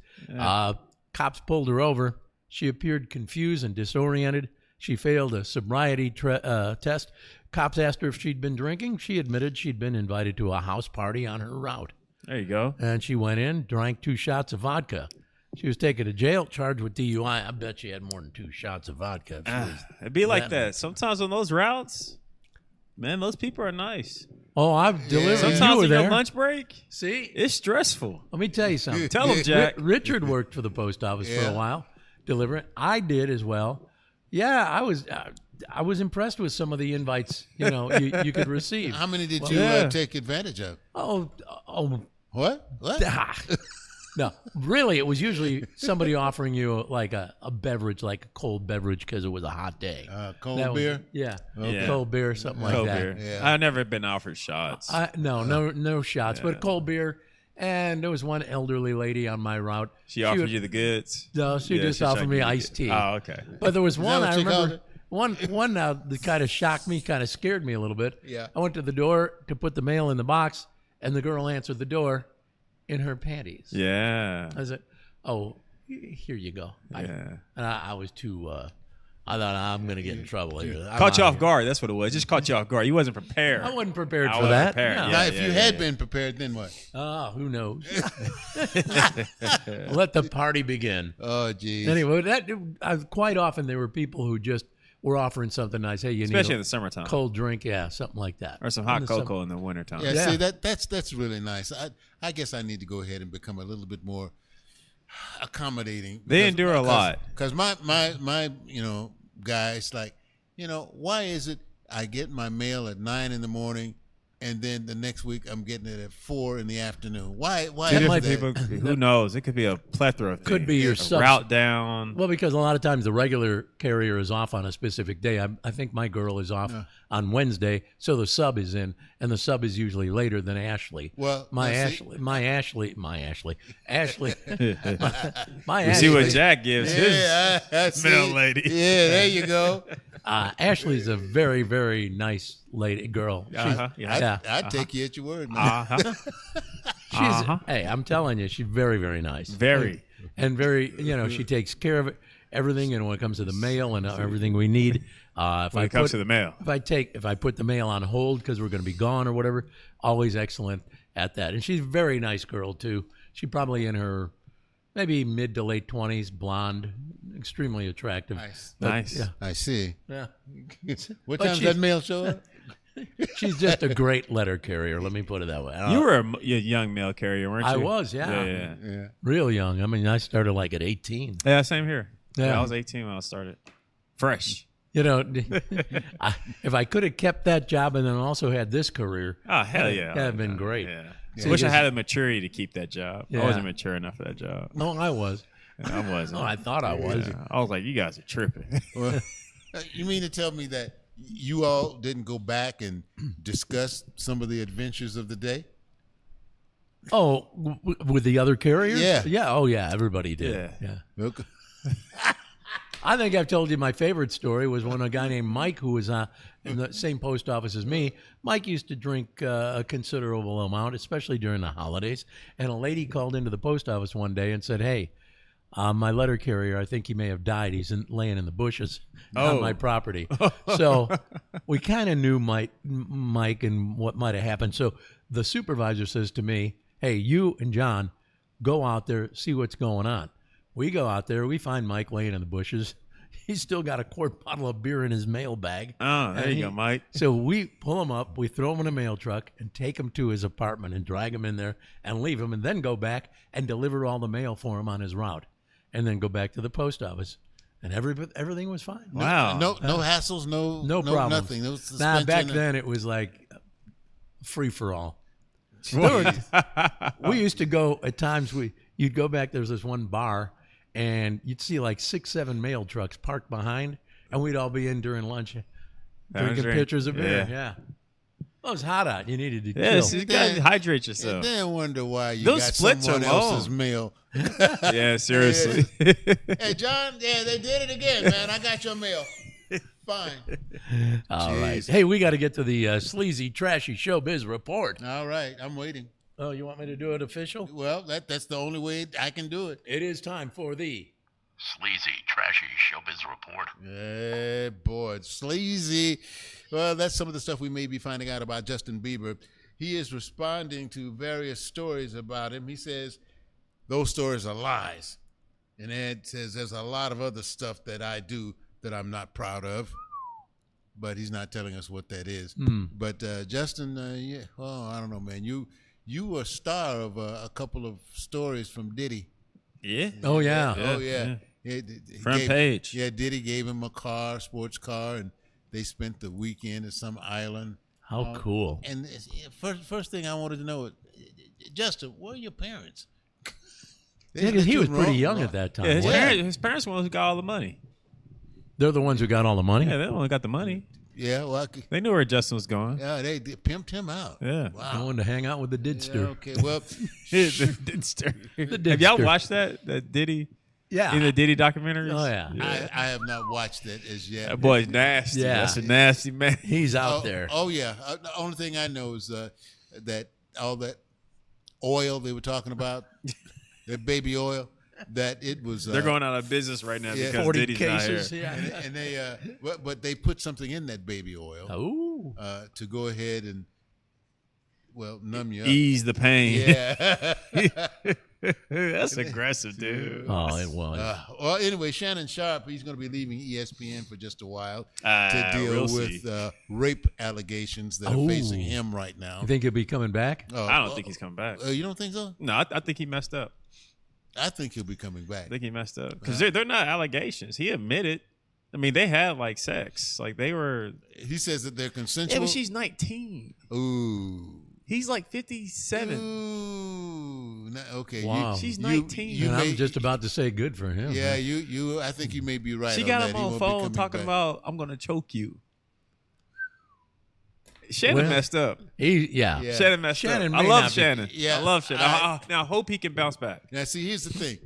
Cops pulled her over. She appeared confused and disoriented. She failed a sobriety test. Cops asked her if she'd been drinking. She admitted she'd been invited to a house party on her route. There you go. And she went in, drank 2 shots of vodka. She was taken to jail, charged with DUI. I bet she had more than 2 shots of vodka. It'd be like that. Sometimes on those routes, man, those people are nice. Oh, I've delivered. Sometimes you were on your there. lunch break, see, it's stressful. Let me tell you something. Tell them, Jack. Richard worked for the post office for a while, delivering. I did as well. Yeah, I was impressed with some of the invites you could receive. How many did you take advantage of? Oh, what? No, really, it was usually somebody offering you like a beverage, like a cold beverage, because it was a hot day. Cold beer? Cold beer, something like that. Beer. I've never been offered shots. No shots, but cold beer. And there was one elderly lady on my route. She offered you the goods? No, she just offered me iced tea. Oh, okay. But there was one, I remember, one that kind of shocked me, kind of scared me a little bit. Yeah. I went to the door to put the mail in the box, and the girl answered the door in her panties. Yeah. I said, oh, here you go. Yeah. And I was too... I thought I'm going to get in trouble here. Caught you off guard. That's what it was. Just caught you off guard. You wasn't prepared. I wasn't prepared for that. Prepared. No. Now, if you had been prepared, then what? Oh, who knows? Let the party begin. Oh, geez. Anyway, quite often there were people who just were offering something nice. Hey, you especially need in the summertime, cold drink, something like that, or some hot cocoa in the wintertime. Yeah, see that's really nice. I guess I need to go ahead and become a little bit more accommodating. They endure a lot. Because my guys, like, why is it I get my mail at 9 in the morning and then the next week I'm getting it at 4 in the afternoon. Why Two is different that? people, who knows? It could be a plethora of things. Could be your route down. Well, because a lot of times the regular carrier is off on a specific day. I think my girl is off on Wednesday, so the sub is in, and the sub is usually later than Ashley. Well, my see- Ashley. We see what Jack gives his I see. mail lady. Yeah, there you go. Ashley's a very, very nice lady girl. I'd take you at your word, man. Hey, I'm telling you, she's very, very nice. Very. And very, she takes care of everything, and when it comes to the mail and everything we need. If When it comes to the mail. if I put the mail on hold because we're going to be gone or whatever, always excellent at that. And she's a very nice girl too. She's probably in her maybe mid to late 20s, blonde, extremely attractive. Nice. Yeah. I see. Yeah. What But time does that mail show up? She's just a great letter carrier. Let me put it that way. You were a young mail carrier, weren't you? I was, yeah. Yeah. Real young. I mean, I started like at 18. Yeah, same here. Yeah. I was 18 when I started. Fresh. If I could have kept that job and then also had this career, Oh, hell yeah. that'd have been great. Yeah. See, Wish I because- had the maturity to keep that job. Yeah. I wasn't mature enough for that job. No, I was. I wasn't. No, I thought I was. Yeah. I was like, you guys are tripping. Well, you mean to tell me that you all didn't go back and discuss some of the adventures of the day? Oh, with the other carriers? Yeah. Yeah. Oh, yeah. Everybody did. Yeah. Okay. I think I've told you my favorite story was when a guy named Mike, who was in the same post office as me, Mike used to drink a considerable amount, especially during the holidays. And a lady called into the post office one day and said, "Hey, my letter carrier, I think he may have died. He's laying in the bushes on my property." So we kind of knew Mike and what might have happened. So the supervisor says to me, "Hey, you and John, go out there, see what's going on." We go out there. We find Mike laying in the bushes. He's still got a quart bottle of beer in his mail bag. Oh, there you go, Mike. So we pull him up. We throw him in a mail truck and take him to his apartment and drag him in there and leave him and then go back and deliver all the mail for him on his route and then go back to the post office. And everything was fine. Wow. No hassles, no problems. nothing. No Nah, suspension. back then it was like free for all. We used to go at times. You'd go back. There was this one bar, and you'd see like 6, 7 mail trucks parked behind, and we'd all be in during lunch, drinking pitchers of beer. Yeah. Well, it was hot out. You needed to chill. You got to hydrate yourself. And then wonder why you Those got splits someone are long. else's mail. Yeah, seriously. Hey, John, they did it again, man. I got your mail. Fine. All right. Hey, we got to get to the sleazy, trashy showbiz report. All right. I'm waiting. Oh, you want me to do it official? Well, that's the only way I can do it. It is time for the Sleazy, trashy showbiz report. Yeah, boy, it's sleazy. Well, that's some of the stuff we may be finding out about Justin Bieber. He is responding to various stories about him. He says those stories are lies. And Ed says there's a lot of other stuff that I do that I'm not proud of. But he's not telling us what that is. But Justin, I don't know, man. You were a star of a couple of stories from Diddy. Yeah. Oh, yeah. Oh, yeah. Front page. Yeah, Diddy gave him a sports car, and they spent the weekend at some island. How cool. And first thing I wanted to know, Justin, where are your parents? Yeah, 'cause he was pretty young at that time. Yeah, his parents were the ones who got all the money. They're the ones who got all the money? Yeah, they're the ones who got the money. Yeah, well, they knew where Justin was going. Yeah, they pimped him out. Yeah. Wow. Going to hang out with the Didster. Yeah, okay, well. The Didster. The Have y'all Didster. watched that Diddy? Yeah. In the Diddy documentaries? Oh, yeah. I have not watched that as yet. That boy's nasty. Yeah. That's a nasty man. He's out there. Oh, yeah. The only thing I know is that all that oil they were talking about, that baby oil, that it was. They're going out of business right now because 40 Diddy's cases, not here. yeah. And they, but they put something in that baby oil to go ahead and, numb you up. Ease the pain. Yeah. That's aggressive, dude. Oh, it was. Well, anyway, Shannon Sharp, he's going to be leaving ESPN for just a while to deal we'll with see. Rape allegations that are facing him right now. You think he'll be coming back? I don't think he's coming back. You don't think so? No, I think he messed up. I think he'll be coming back. I think he messed up because they're not allegations. He admitted I mean, they had like sex. Like they were. He says that they're consensual. Yeah, but she's 19. Ooh. He's like 57. Ooh. Okay. Wow. She's 19. I'm just about to say good for him. Yeah, man. you. I think you may be right. She on got that. him He on won't the be phone coming talking back. about, I'm going to choke you. Shannon messed up. Shannon messed up. I love Shannon. I love Shannon. Now, I hope he can bounce back. Now, see, here's the thing.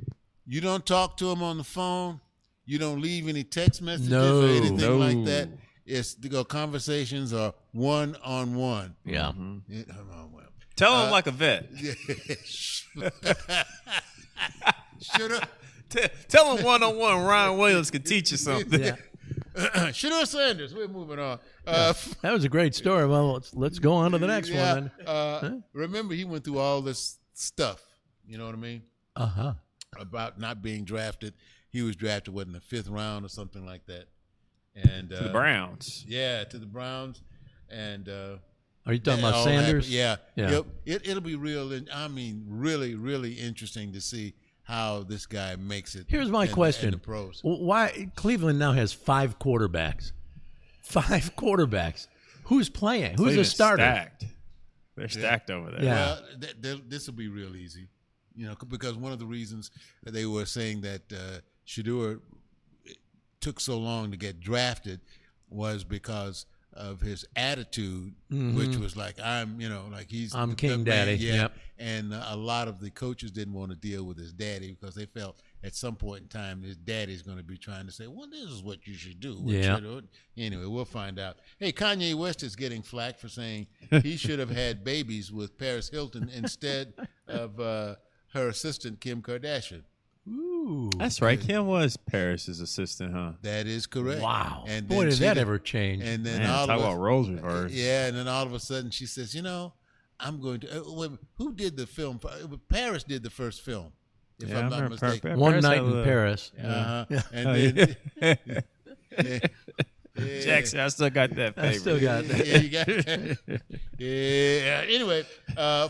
You don't talk to him on the phone. You don't leave any text messages or anything like that. It's the conversations are one-on-one. Yeah. Tell him like a vet. Tell him one-on-one Ryan Williams can teach you something. Yeah. Shador Sanders. We're moving on. That was a great story. Well, let's go on to the next one then. Remember, he went through all this stuff. You know what I mean? Uh-huh. About not being drafted. He was drafted, in the 5th round or something like that. And to the Browns. Yeah, to the Browns. And are you talking about Sanders? Yeah. It'll be real. I mean, really, really interesting to see how this guy makes it. Here's my question. In the pros. Why Cleveland now has 5 quarterbacks? 5 quarterbacks. Who's playing? Who's a starter? Stacked. They're stacked over there. Yeah. Well, this will be real easy. Because one of the reasons that they were saying that Shador took so long to get drafted was because of his attitude, which was like, I'm King Daddy. Yeah. Yep. And a lot of the coaches didn't want to deal with his daddy because they felt at some point in time his daddy's going to be trying to say, well, this is what you should do. Anyway, we'll find out. Hey, Kanye West is getting flack for saying he should have had babies with Paris Hilton instead of her assistant, Kim Kardashian. Ooh. That's right. Kim was Paris's assistant, huh? That is correct. Wow. And boy, did that ever change. And then talk about roles reversed. Yeah, and then all of a sudden she says, I'm going to who did the film? Paris did the first film, if I'm not mistaken. One Night in Paris. Uh-huh. And then Jackson, I still got that favorite. I still got that. Yeah, you got that. Yeah. Anyway,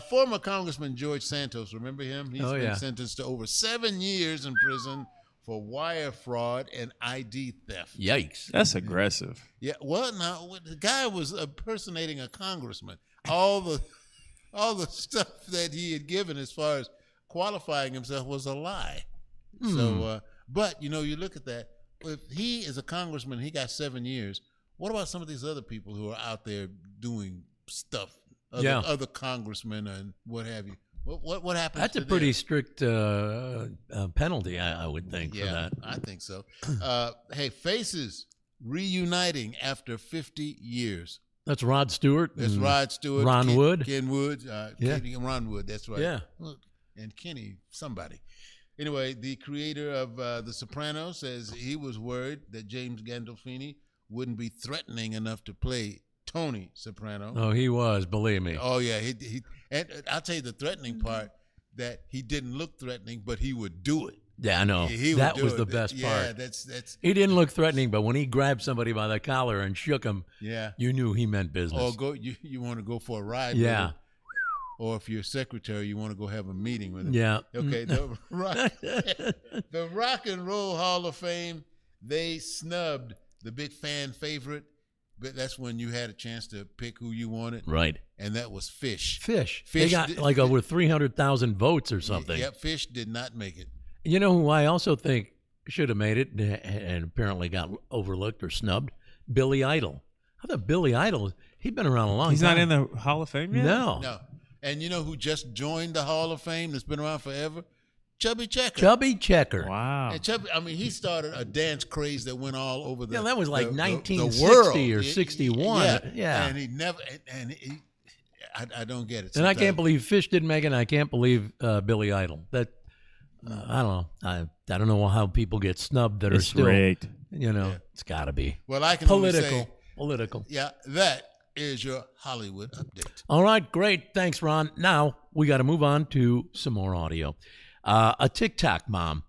former Congressman George Santos, remember him? He's been sentenced to over 7 years in prison for wire fraud and ID theft. Yikes. That's aggressive. Yeah. Well, now the guy was impersonating a congressman. All the stuff that he had given as far as qualifying himself was a lie. So, but you look at that. If he is a congressman, he got 7 years. What about some of these other people who are out there doing stuff? Other congressmen and what have you. What happens? That's a pretty strict penalty, I would think, for that. I think so. Hey, Faces reuniting after 50 years. That's Rod Stewart. That's Rod Stewart. Ron Wood. Ken Wood. Ron Wood, that's right. Yeah. And Kenny, somebody. Anyway, the creator of The Sopranos says he was worried that James Gandolfini wouldn't be threatening enough to play Tony Soprano. Oh, he was, believe me. Oh, yeah. And I'll tell you the threatening part, that he didn't look threatening, but he would do it. Yeah, I know. That was the best part. Yeah, that's. He didn't look threatening, but when he grabbed somebody by the collar and shook him, you knew he meant business. Or you want to go for a ride Yeah. with him. Or if you're a secretary, you want to go have a meeting with him. Yeah. Okay. The Rock and Roll Hall of Fame, they snubbed the big fan favorite, but that's when you had a chance to pick who you wanted. Right. And that was Fish. Fish. They got over 300,000 votes or something. Yep. Fish did not make it. You know who I also think should have made it and apparently got overlooked or snubbed? Billy Idol. I thought Billy Idol, he'd been around a long time. He's not in the Hall of Fame yet? No. And you know who just joined the Hall of Fame that's been around forever? Chubby Checker. Chubby Checker. Wow. And Chubby, he started a dance craze that went all over the that was like the 1960 world. or 61. Yeah. And he never, I don't get it. And I can't believe Fish didn't make it, and I can't believe Billy Idol. That, I don't know. I don't know how people get snubbed that are still rigged. It's got to be. Well, I can political. Yeah, that is your Hollywood update. All right, great. Thanks, Ron. Now we got to move on to some more audio. A TikTok mom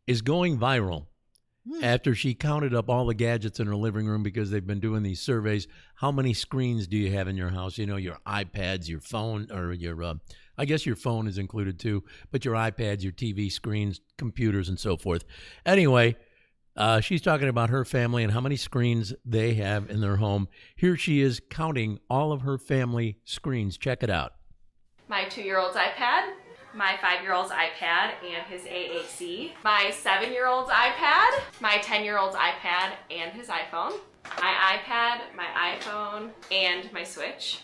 is going viral after she counted up all the gadgets in her living room because they've been doing these surveys. How many screens do you have in your house? Your iPads, your phone, or your I guess your phone is included too, but your iPads, your TV screens, computers, and so forth. Anyway, She's talking about her family and how many screens they have in their home. Here she is counting all of her family screens. Check it out. My 2-year-old's iPad, my 5-year-old's iPad and his AAC, my 7-year-old's iPad, my 10-year-old's iPad and his iPhone, my iPad, my iPhone, and my Switch,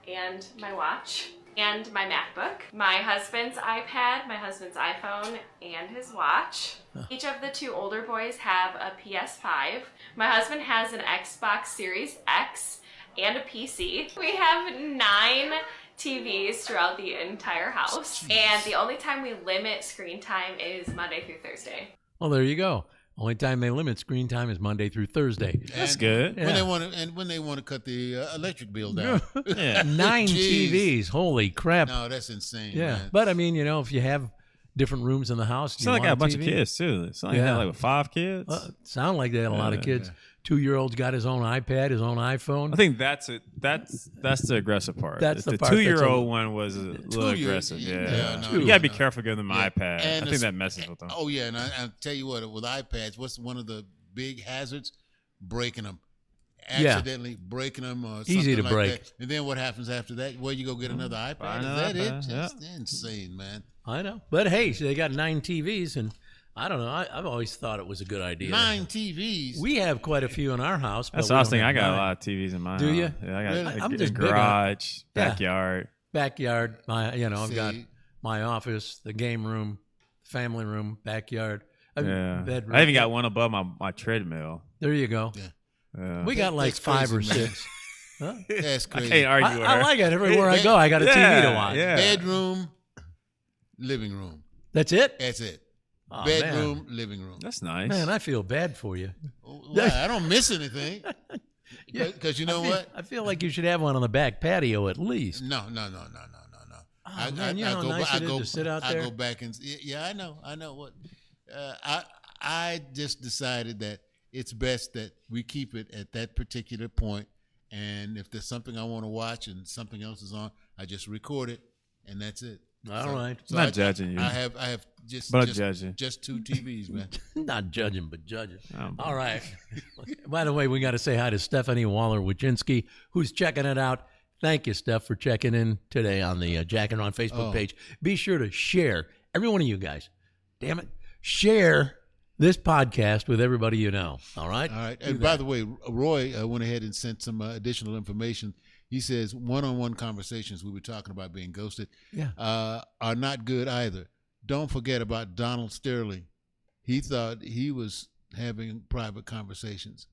and my watch, and my MacBook, my husband's iPad, my husband's iPhone, and his watch. Each of the 2 older boys have a PS5. My husband has an Xbox Series X and a PC. We have 9 TVs throughout the entire house. And the only time we limit screen time is Monday through Thursday. Well, there you go. Only time they limit screen time is Monday through Thursday. That's good. When they want to cut the electric bill down. 9 TVs. Holy crap. No, that's insane. Yeah. Man. But I mean, if you have different rooms in the house, It's like I got a bunch of kids too. It's like that, like 5 kids. Sound like they had a lot of kids. 2-year-old's got his own iPad, his own iPhone. I think that's it. That's the aggressive part. That's the part 2-year-old one was a little aggressive. Yeah, you gotta be careful giving them iPad. And I think that messes with them. Oh yeah, and I tell you what, with iPads, what's one of the big hazards? Breaking them. Accidentally breaking them or something easy to like break. that. And then what happens after that? Well, you go get another iPad. Is that it? Just insane, man. I know. But hey, they got 9 TVs, and I don't know. I've always thought it was a good idea. 9 TVs. We have quite a few in our house. But That's the last thing. I got a lot of TVs in my house. Do you? Yeah, I got I'm a just garage, backyard. Backyard. I've got my office, the game room, family room, backyard, bedroom. I even got one above my treadmill. There you go. Yeah. We got like 5 or 6. Huh? That's crazy. I can't argue with her. I like it. Everywhere I go, I got a TV to watch. Yeah. Bedroom, living room. That's it? That's it. Oh, Bedroom, living room. That's nice. Man, I feel bad for you. Well, I don't miss anything. Because you know what? I feel like you should have one on the back patio at least. No. Oh, man, you know how nice it is to sit out there? I go back and I know what. I just decided that it's best that we keep it at that particular point, and if there's something I want to watch and something else is on, I just record it, and that's it. All right. So I'm not judging you. I have just 2 TVs, man. Not judging, but judging. Oh, all right. By the way, we got to say hi to Stephanie Waller-Wojcinski, who's checking it out. Thank you, Steph, for checking in today on the Jack and Ron Facebook page. Be sure to share, every one of you guys, damn it, share this podcast with everybody you know. All right? All right. And by the way, Roy went ahead and sent some additional information. He says one-on-one conversations, we were talking about being ghosted, are not good either. Don't forget about Donald Sterling. He thought he was having private conversations.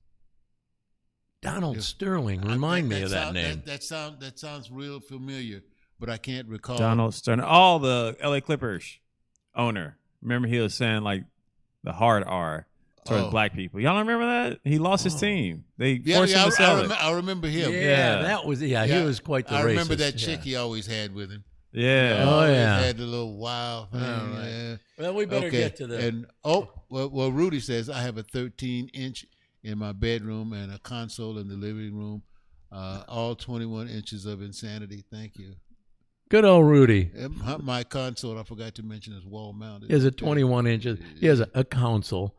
Donald Sterling, remind me of that name. That sounds real familiar, but I can't recall. Donald Sterling. Oh, the LA Clippers owner. Remember he was saying like the hard R towards black people. Y'all remember that? He lost his team. They forced him to sell it. I remember him. Yeah, that was he was quite the racist. I remember that chick he always had with him. Yeah. Had the little wild thing. Yeah. Well, we better get to that. And well, Rudy says I have a 13-inch in my bedroom and a console in the living room. All 21 inches of insanity. Thank you. Good old Rudy. My console, I forgot to mention, is wall mounted. Is it 21 inches? He has a console.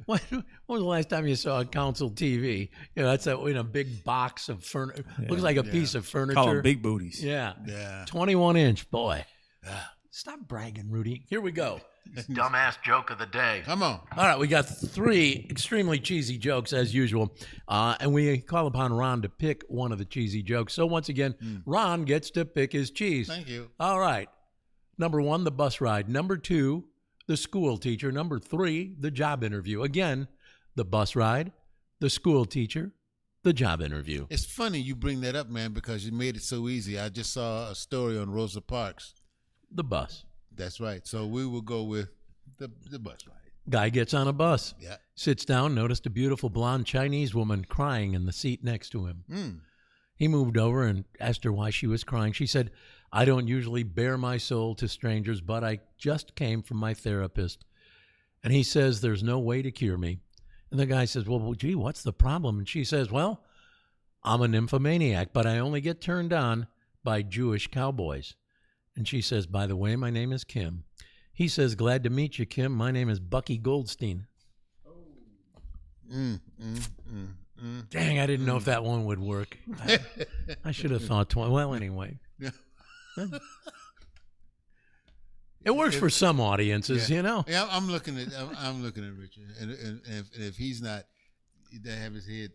When was the last time you saw a console TV? That's in a big box of furniture. Looks like a piece of furniture. Call them big booties. Yeah. 21-inch, boy. Stop bragging, Rudy. Here we go. Dumbass joke of the day. Come on. All right, we got 3 extremely cheesy jokes as usual, and we call upon Ron to pick one of the cheesy jokes. So once again, Ron gets to pick his cheese. Thank you. All right. Number 1, the bus ride. Number 2, the school teacher. Number 3, the job interview. Again, the bus ride, the school teacher, the job interview. It's funny you bring that up, man, because you made it so easy. I just saw a story on Rosa Parks. The bus. That's right. So we will go with the bus ride. Guy gets on a bus. Yeah. Sits down, noticed a beautiful blonde Chinese woman crying in the seat next to him. He moved over and asked her why she was crying. She said, I don't usually bare my soul to strangers, but I just came from my therapist. And he says, there's no way to cure me. And the guy says, well, gee, what's the problem? And she says, well, I'm a nymphomaniac, but I only get turned on by Jewish cowboys. And she says, by the way, my name is Kim. He says, glad to meet you, Kim. My name is Bucky Goldstein. Dang, I didn't know if that one would work. I should have thought twice. Well, anyway. It works for some audiences, you know. Yeah, I'm looking at Richard, and if he's not, to have his head,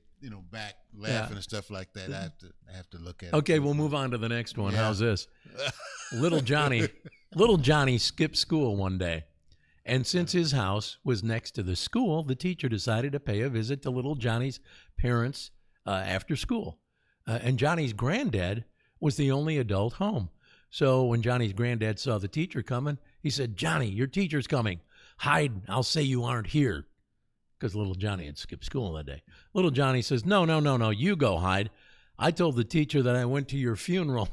back laughing and stuff like that, I have to look at it. Okay, we'll move on to the next one. How's this? Little Johnny skipped school one day, and since his house was next to the school, the teacher decided to pay a visit to little Johnny's parents after school. And Johnny's granddad was the only adult home. So when Johnny's granddad saw the teacher coming, he said, "Johnny, your teacher's coming. Hide, I'll say you aren't here." Because little Johnny had skipped school that day. Little Johnny says, No, you go hide. I told the teacher that I went to your funeral.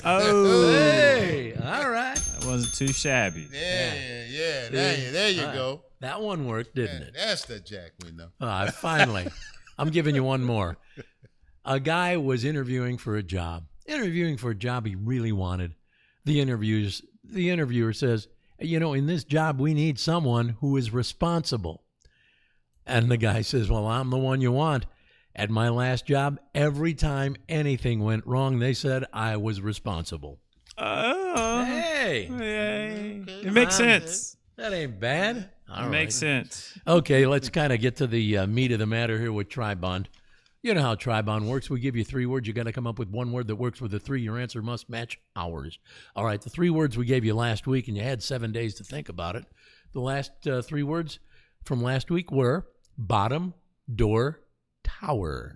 Oh. Hey, all right. That wasn't too shabby. Yeah. There you go. That one worked, didn't it? That's the Jack we know. Finally. I'm giving you one more. A guy was interviewing for a job he really wanted. The interviewer says, in this job, we need someone who is responsible. And the guy says, well, I'm the one you want. At my last job, every time anything went wrong, they said I was responsible. Hey. It makes sense. That ain't bad. It makes sense. Okay, let's kind of get to the meat of the matter here with Tri-Bond. You know how Tri-Bond works. We give you 3 words. You got to come up with one word that works with the 3. Your answer must match ours. All right, the 3 words we gave you last week, and you had 7 days to think about it. The last 3 words from last week were bottom, door, tower.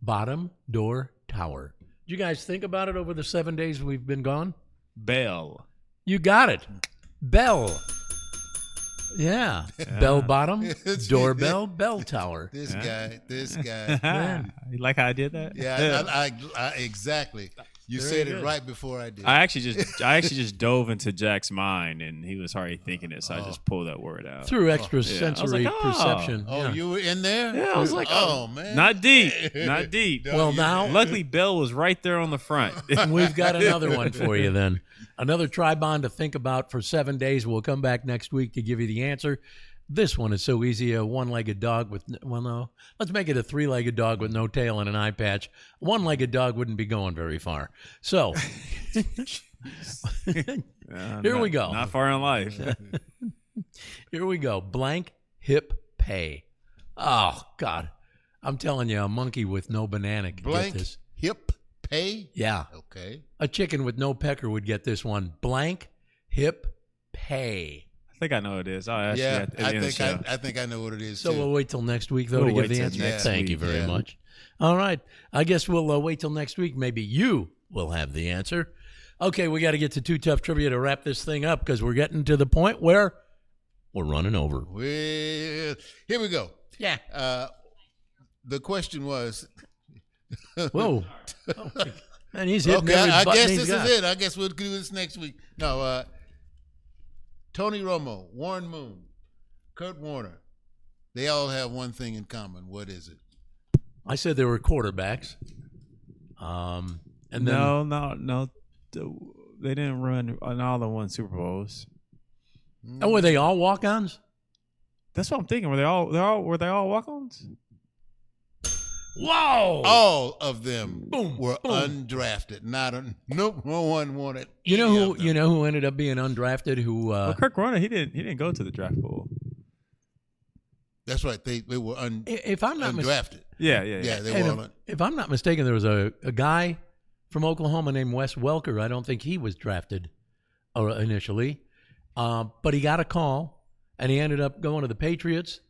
Bottom, door, tower. Did you guys think about it over the 7 days we've been gone? Bell. You got it. Bell. Yeah. Bell bottom, doorbell, bell tower. This guy. You like how I did that? Yeah, I exactly. You said it right before I did. I actually just dove into Jack's mind, and he was already thinking it, so I just pulled that word out. Through extrasensory perception. Oh, you were in there? Yeah, I was like, oh man. Not deep. Well, now. Luckily, Bell was right there on the front. We've got another one for you then. Another Tri-Bond to think about for 7 days. We'll come back next week to give you the answer. This one is so easy. A one-legged dog with, let's make it a 3-legged dog with no tail and an eye patch. One-legged dog wouldn't be going very far. So, here we go. Not far in life. Here we go. Blank hip pay. Oh, God. I'm telling you, a monkey with no banana could Blank get this. Hip pay? Yeah. Okay. A chicken with no pecker would get this one. Blank hip pay. I think I know what it is. I'll ask you at the end of the show. I think I know what it is, So too. we'll wait till next week, though, to give the answer? Thank you very much. All right. I guess we'll wait till next week. Maybe you will have the answer. Okay, we got to get to Too Tough Trivia to wrap this thing up because we're getting to the point where we're running over. Well, here we go. Yeah. The question was... Whoa. And he's hitting every button I guess he's this got. is it. I guess we'll do this next week. No, Tony Romo, Warren Moon, Kurt Warner, they all have one thing in common. What is it? I said they were quarterbacks. And then, No. They didn't run on all the one Super Bowls. Oh, were they all walk-ons? That's what I'm thinking. Were they all walk-ons? Whoa! All of them were undrafted. No one wanted. You know who ended up being undrafted? Who? Kirk Warner, he didn't go to the draft pool. That's right. They were if I'm not undrafted. Yeah. They were. If I'm not mistaken, there was a guy from Oklahoma named Wes Welker. I don't think he was drafted initially, but he got a call, and he ended up going to the Patriots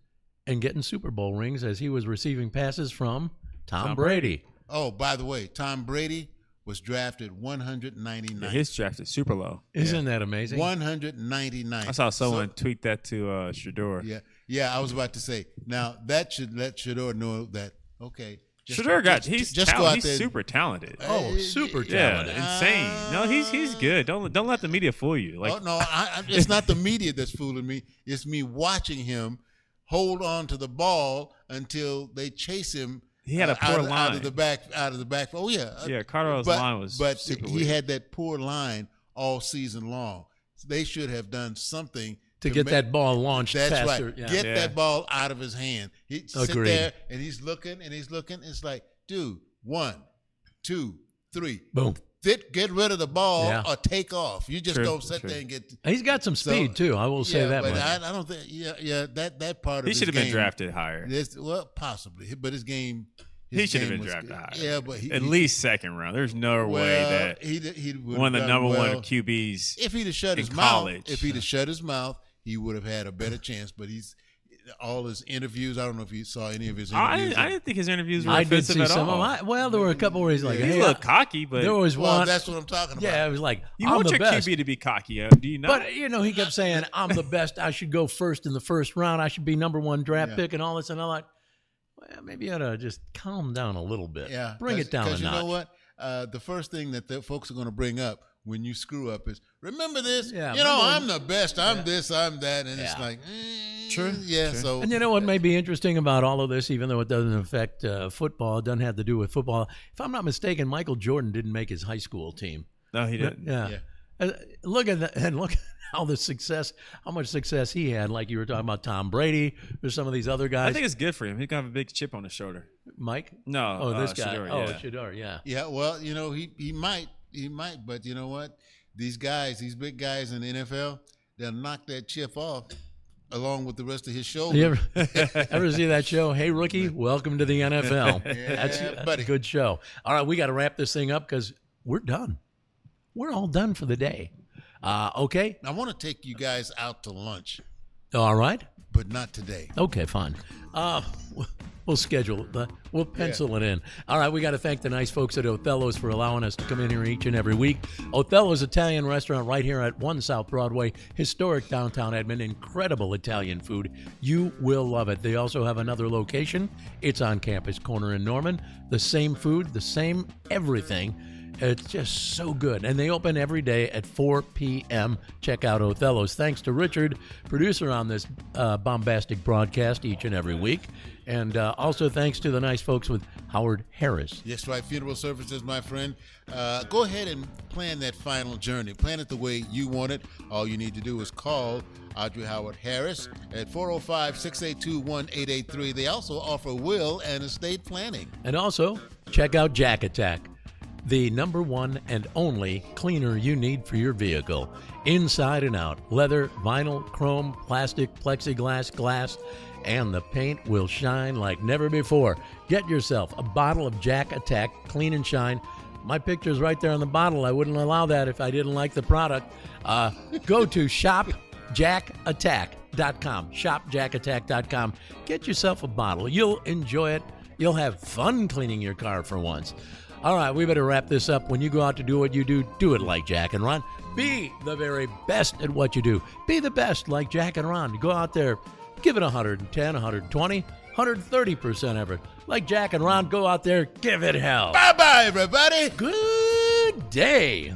and getting Super Bowl rings as he was receiving passes from Tom Brady. Oh, by the way, Tom Brady was drafted 199th. Yeah, his draft is super low. Isn't that amazing? 199th. I saw someone tweet that to Shador. Yeah. I was about to say. Now that should let Shador know that. Okay. Shador he's super talented. Oh, super talented. Yeah, insane. No, he's good. Don't let the media fool you. Oh no, it's not the media that's fooling me. It's me watching him hold on to the ball until they chase him. He had a poor line out of the back. Oh yeah. Yeah, Carter's line was. But super he weak. had that poor line all season long. They should have done something to get that ball launched that's faster. Right. Yeah. Get that ball out of his hand. He sit Agreed. there and he's looking and he's looking. It's like, dude, 1, 2, 3. Boom. Get rid of the ball Yeah. or take off. You just don't sit there and get. He's got some speed too. I will say that but much. I don't think. Yeah. That part of He his should have been game- drafted higher. Well, possibly, but his game. He should have been drafted higher. Yeah, but at least second round. There's no way that he one of the number one QBs. If he'd have shut his college. mouth, if he'd have shut his mouth, he would have had a better chance. But he's all his interviews. I don't know if you saw any of his interviews. I didn't think his interviews were I did offensive see at some all. of them. Well, there were a couple where he's like, He's hey, a little cocky, but there was one. That's what I'm talking about. Yeah, it was like, you I'm want the your best. QB to be cocky, do you not? But, he kept saying, I'm the best. I should go first in the first round. I should be number one draft pick and all this. And I'm like, well, maybe you ought to just calm down a little bit. Yeah, Bring it down a notch. Because you know what? The first thing that the folks are going to bring up when you screw up is, remember this? Yeah, I'm the best. I'm this, I'm that. And it's like, True. Yeah, True. so. And you know what may be interesting about all of this, even though it doesn't affect football, it doesn't have to do with football. If I'm not mistaken, Michael Jordan didn't make his high school team. No, he didn't. Yeah. Look at that, and look at how much success he had. Like you were talking about Tom Brady or some of these other guys. I think it's good for him. He's gonna have a big chip on his shoulder. Mike? No. Oh, this guy. Shador, Oh, yeah. Shador, yeah. Yeah, well, he might, but you know what? These big guys in the NFL, they'll knock that chip off along with the rest of his shoulder. You ever see that show? Hey, rookie, welcome to the NFL. That's a good show. All right, we got to wrap this thing up because we're done. We're all done for the day. Okay? I want to take you guys out to lunch. All right. But not today. Okay, fine. We'll schedule it. We'll pencil it in. All right, we got to thank the nice folks at Othello's for allowing us to come in here each and every week. Othello's Italian restaurant right here at 1 South Broadway, historic downtown Edmond. Incredible Italian food. You will love it. They also have another location. It's on Campus Corner in Norman. The same food, the same everything. It's just so good. And they open every day at 4 p.m. Check out Othello's. Thanks to Richard, producer on this bombastic broadcast each and every week. And also thanks to the nice folks with Howard Harris. Yes, right. Funeral services, my friend. Go ahead and plan that final journey. Plan it the way you want it. All you need to do is call Audrey Howard Harris at 405-682-1883. They also offer will and estate planning. And also, check out Jack Attack, the number one and only cleaner you need for your vehicle. Inside and out, leather, vinyl, chrome, plastic, plexiglass, glass, and the paint will shine like never before. Get yourself a bottle of Jack Attack Clean and Shine. My picture's right there on the bottle. I wouldn't allow that if I didn't like the product. Go to shopjackattack.com. Shopjackattack.com. Get yourself a bottle. You'll enjoy it. You'll have fun cleaning your car for once. All right, we better wrap this up. When you go out to do what you do it like Jack and Ron. Be the very best at what you do. Be the best like Jack and Ron. Go out there, give it 110, 120, 130% effort. Like Jack and Ron, go out there, give it hell. Bye-bye, everybody. Good day.